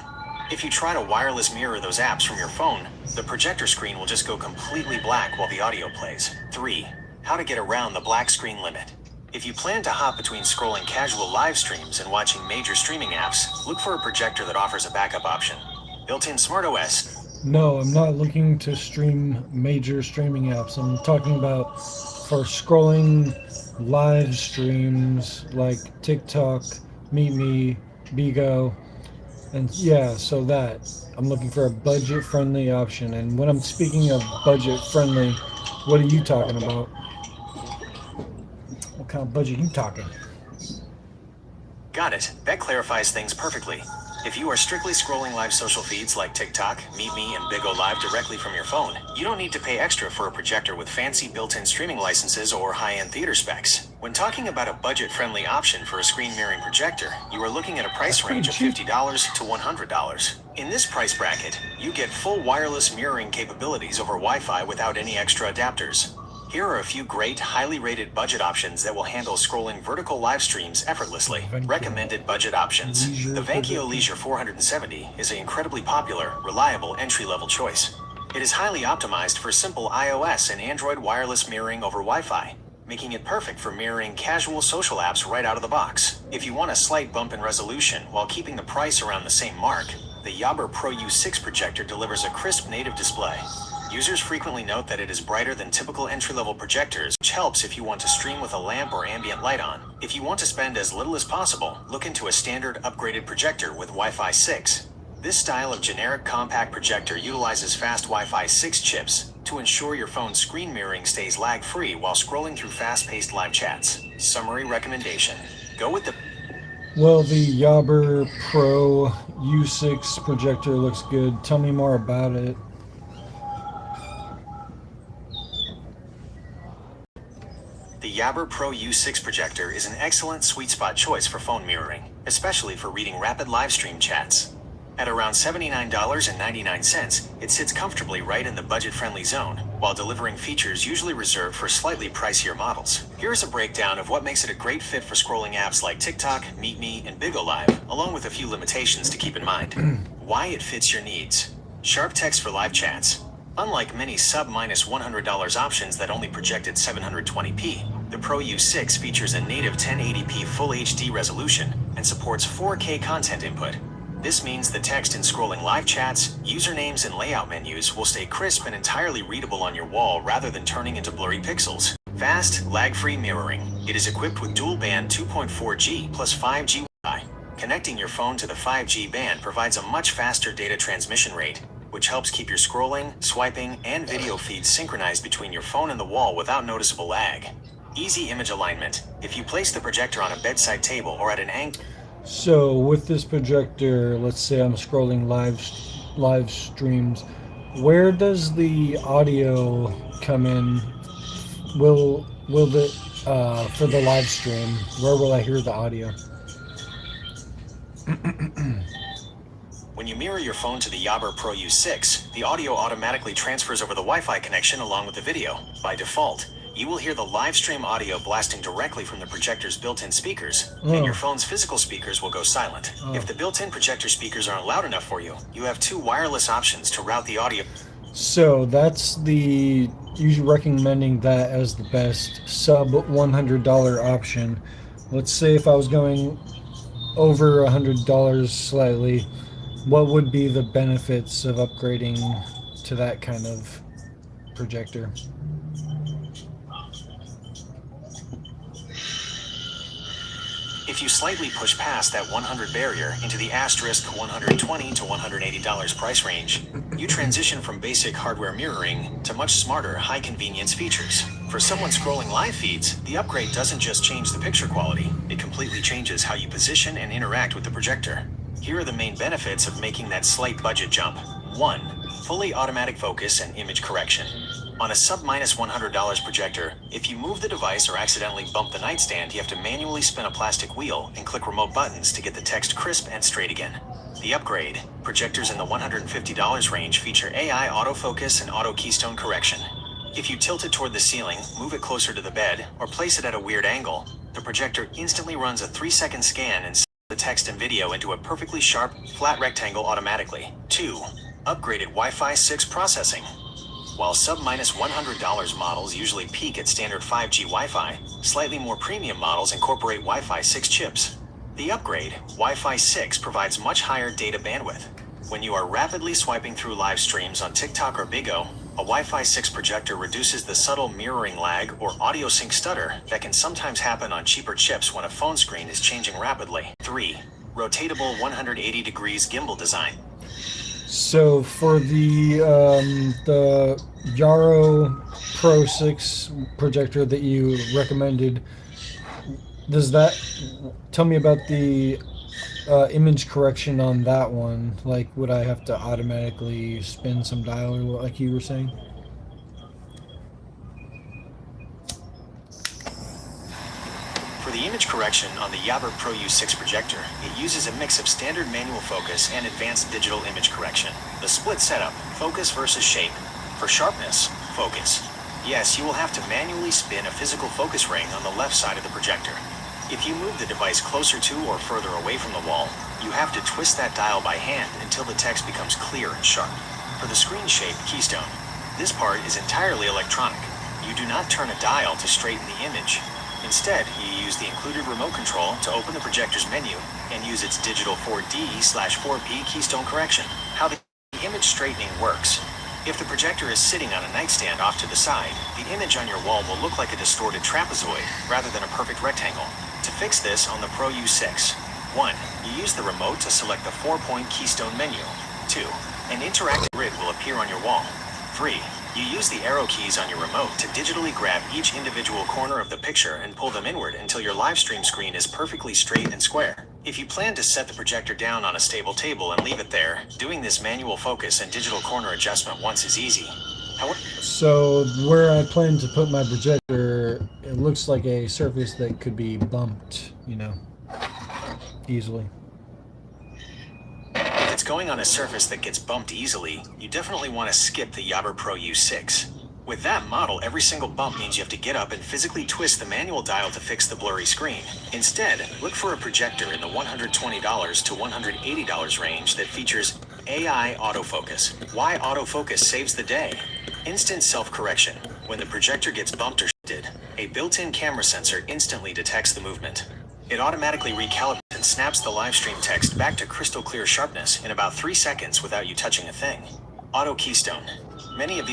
If you try to wireless mirror those apps from your phone, the projector screen will just go completely black while the audio plays. 3. How to get around the black screen limit. If you plan to hop between scrolling casual live streams and watching major streaming apps, look for a projector that offers a backup option. Built-in SmartOS. No, I'm not looking to stream major streaming apps. I'm talking about for scrolling live streams like TikTok, MeetMe, Bigo, and yeah, so that I'm looking for a budget-friendly option. And when I'm speaking of budget-friendly, what are you talking about? What kind of budget are you talking? Got it. That clarifies things perfectly. If you are strictly scrolling live social feeds like TikTok, MeetMe, and Bigo Live directly from your phone, you don't need to pay extra for a projector with fancy built-in streaming licenses or high-end theater specs. When talking about a budget-friendly option for a screen mirroring projector, you are looking at a price range of $50 to $100. In this price bracket, you get full wireless mirroring capabilities over Wi-Fi without any extra adapters. Here are a few great, highly rated budget options that will handle scrolling vertical live streams effortlessly. Recommended budget options. The Vankyo Leisure 470 is an incredibly popular, reliable entry-level choice. It is highly optimized for simple iOS and Android wireless mirroring over Wi-Fi, making it perfect for mirroring casual social apps right out of the box. If you want a slight bump in resolution while keeping the price around the same mark, the Yabber Pro U6 projector delivers a crisp native display. Users frequently note that it is brighter than typical entry-level projectors, which helps if you want to stream with a lamp or ambient light on. If you want to spend as little as possible, look into a standard upgraded projector with Wi-Fi 6. This style of generic compact projector utilizes fast Wi-Fi 6 chips to ensure your phone's screen mirroring stays lag-free while scrolling through fast-paced live chats. Summary recommendation: go with the... Well, the Yabber Pro U6 projector looks good. Tell me more about it. The Yabber Pro U6 projector is an excellent sweet spot choice for phone mirroring, especially for reading rapid live stream chats. At around $79.99, it sits comfortably right in the budget-friendly zone, while delivering features usually reserved for slightly pricier models. Here's a breakdown of what makes it a great fit for scrolling apps like TikTok, MeetMe, and Bigo Live, along with a few limitations to keep in mind. Why it fits your needs. Sharp text for live chats. Unlike many sub-$100 options that only project at 720p, the Pro U6 features a native 1080p Full HD resolution and supports 4K content input. This means the text in scrolling live chats, usernames, and layout menus will stay crisp and entirely readable on your wall rather than turning into blurry pixels. Fast, lag-free mirroring. It is equipped with dual-band 2.4G plus 5G Wi-Fi. Connecting your phone to the 5G band provides a much faster data transmission rate, which helps keep your scrolling, swiping, and video feeds synchronized between your phone and the wall without noticeable lag. Easy image alignment. If you place the projector on a bedside table or at an angle... So with this projector, let's say I'm scrolling live streams, where does the audio come in? Will the for the live stream, where will I hear the audio? When you mirror your phone to the Yabber Pro U6, the audio automatically transfers over the Wi-Fi connection along with the video. By default, you will hear the live stream audio blasting directly from the projector's built-in speakers, and your phone's physical speakers will go silent. If the built-in projector speakers aren't loud enough for you, you have two wireless options to route the audio. So that's the usually recommending that as the best sub $100 option. Let's say if I was going over $100 slightly, what would be the benefits of upgrading to that kind of projector? If you slightly push past that 100 barrier into the asterisk $120 to $180 price range, you transition from basic hardware mirroring to much smarter, high-convenience features. For someone scrolling live feeds, the upgrade doesn't just change the picture quality, it completely changes how you position and interact with the projector. Here are the main benefits of making that slight budget jump. 1. Fully automatic focus and image correction. On a sub-$100 projector, if you move the device or accidentally bump the nightstand, you have to manually spin a plastic wheel and click remote buttons to get the text crisp and straight again. The upgrade, projectors in the $150 range feature AI autofocus and auto keystone correction. If you tilt it toward the ceiling, move it closer to the bed, or place it at a weird angle, the projector instantly runs a 3-second scan and sends the text and video into a perfectly sharp, flat rectangle automatically. 2. Upgraded Wi-Fi 6 processing. While sub-$100 models usually peak at standard 5G Wi-Fi, slightly more premium models incorporate Wi-Fi 6 chips. The upgrade, Wi-Fi 6, provides much higher data bandwidth. When you are rapidly swiping through live streams on TikTok or Bigo, a Wi-Fi 6 projector reduces the subtle mirroring lag or audio sync stutter that can sometimes happen on cheaper chips when a phone screen is changing rapidly. 3. Rotatable 180 degrees gimbal design. So for the Yarrow Pro 6 projector that you recommended, does that tell me about the image correction on that one? Like, would I have to automatically spin some dial or like you were saying? For the image correction on the Yabber Pro U6 projector, it uses a mix of standard manual focus and advanced digital image correction. The split setup, focus versus shape. For sharpness, focus. Yes, you will have to manually spin a physical focus ring on the left side of the projector. If you move the device closer to or further away from the wall, you have to twist that dial by hand until the text becomes clear and sharp. For the screen shape keystone, this part is entirely electronic. You do not turn a dial to straighten the image. Instead, you use the included remote control to open the projector's menu and use its digital 4D/4P keystone correction. How the image straightening works. If the projector is sitting on a nightstand off to the side, the image on your wall will look like a distorted trapezoid rather than a perfect rectangle. To fix this on the Pro U6, 1. You use the remote to select the 4-point keystone menu. 2. An interactive grid will appear on your wall. 3. You use the arrow keys on your remote to digitally grab each individual corner of the picture and pull them inward until your live stream screen is perfectly straight and square. If you plan to set the projector down on a stable table and leave it there, doing this manual focus and digital corner adjustment once is easy. However, So where I plan to put my projector, it looks like a surface that could be bumped, easily. if it's going on a surface that gets bumped easily, you definitely want to skip the Yabber Pro U6. With that model, every single bump means you have to get up and physically twist the manual dial to fix the blurry screen. Instead, look for a projector in the $120 to $180 range that features AI autofocus. Why autofocus saves the day? Instant self-correction. When the projector gets bumped or shifted, a built-in camera sensor instantly detects the movement. It automatically recalibrates and snaps the live stream text back to crystal clear sharpness in about 3 seconds without you touching a thing. Auto keystone. Many of these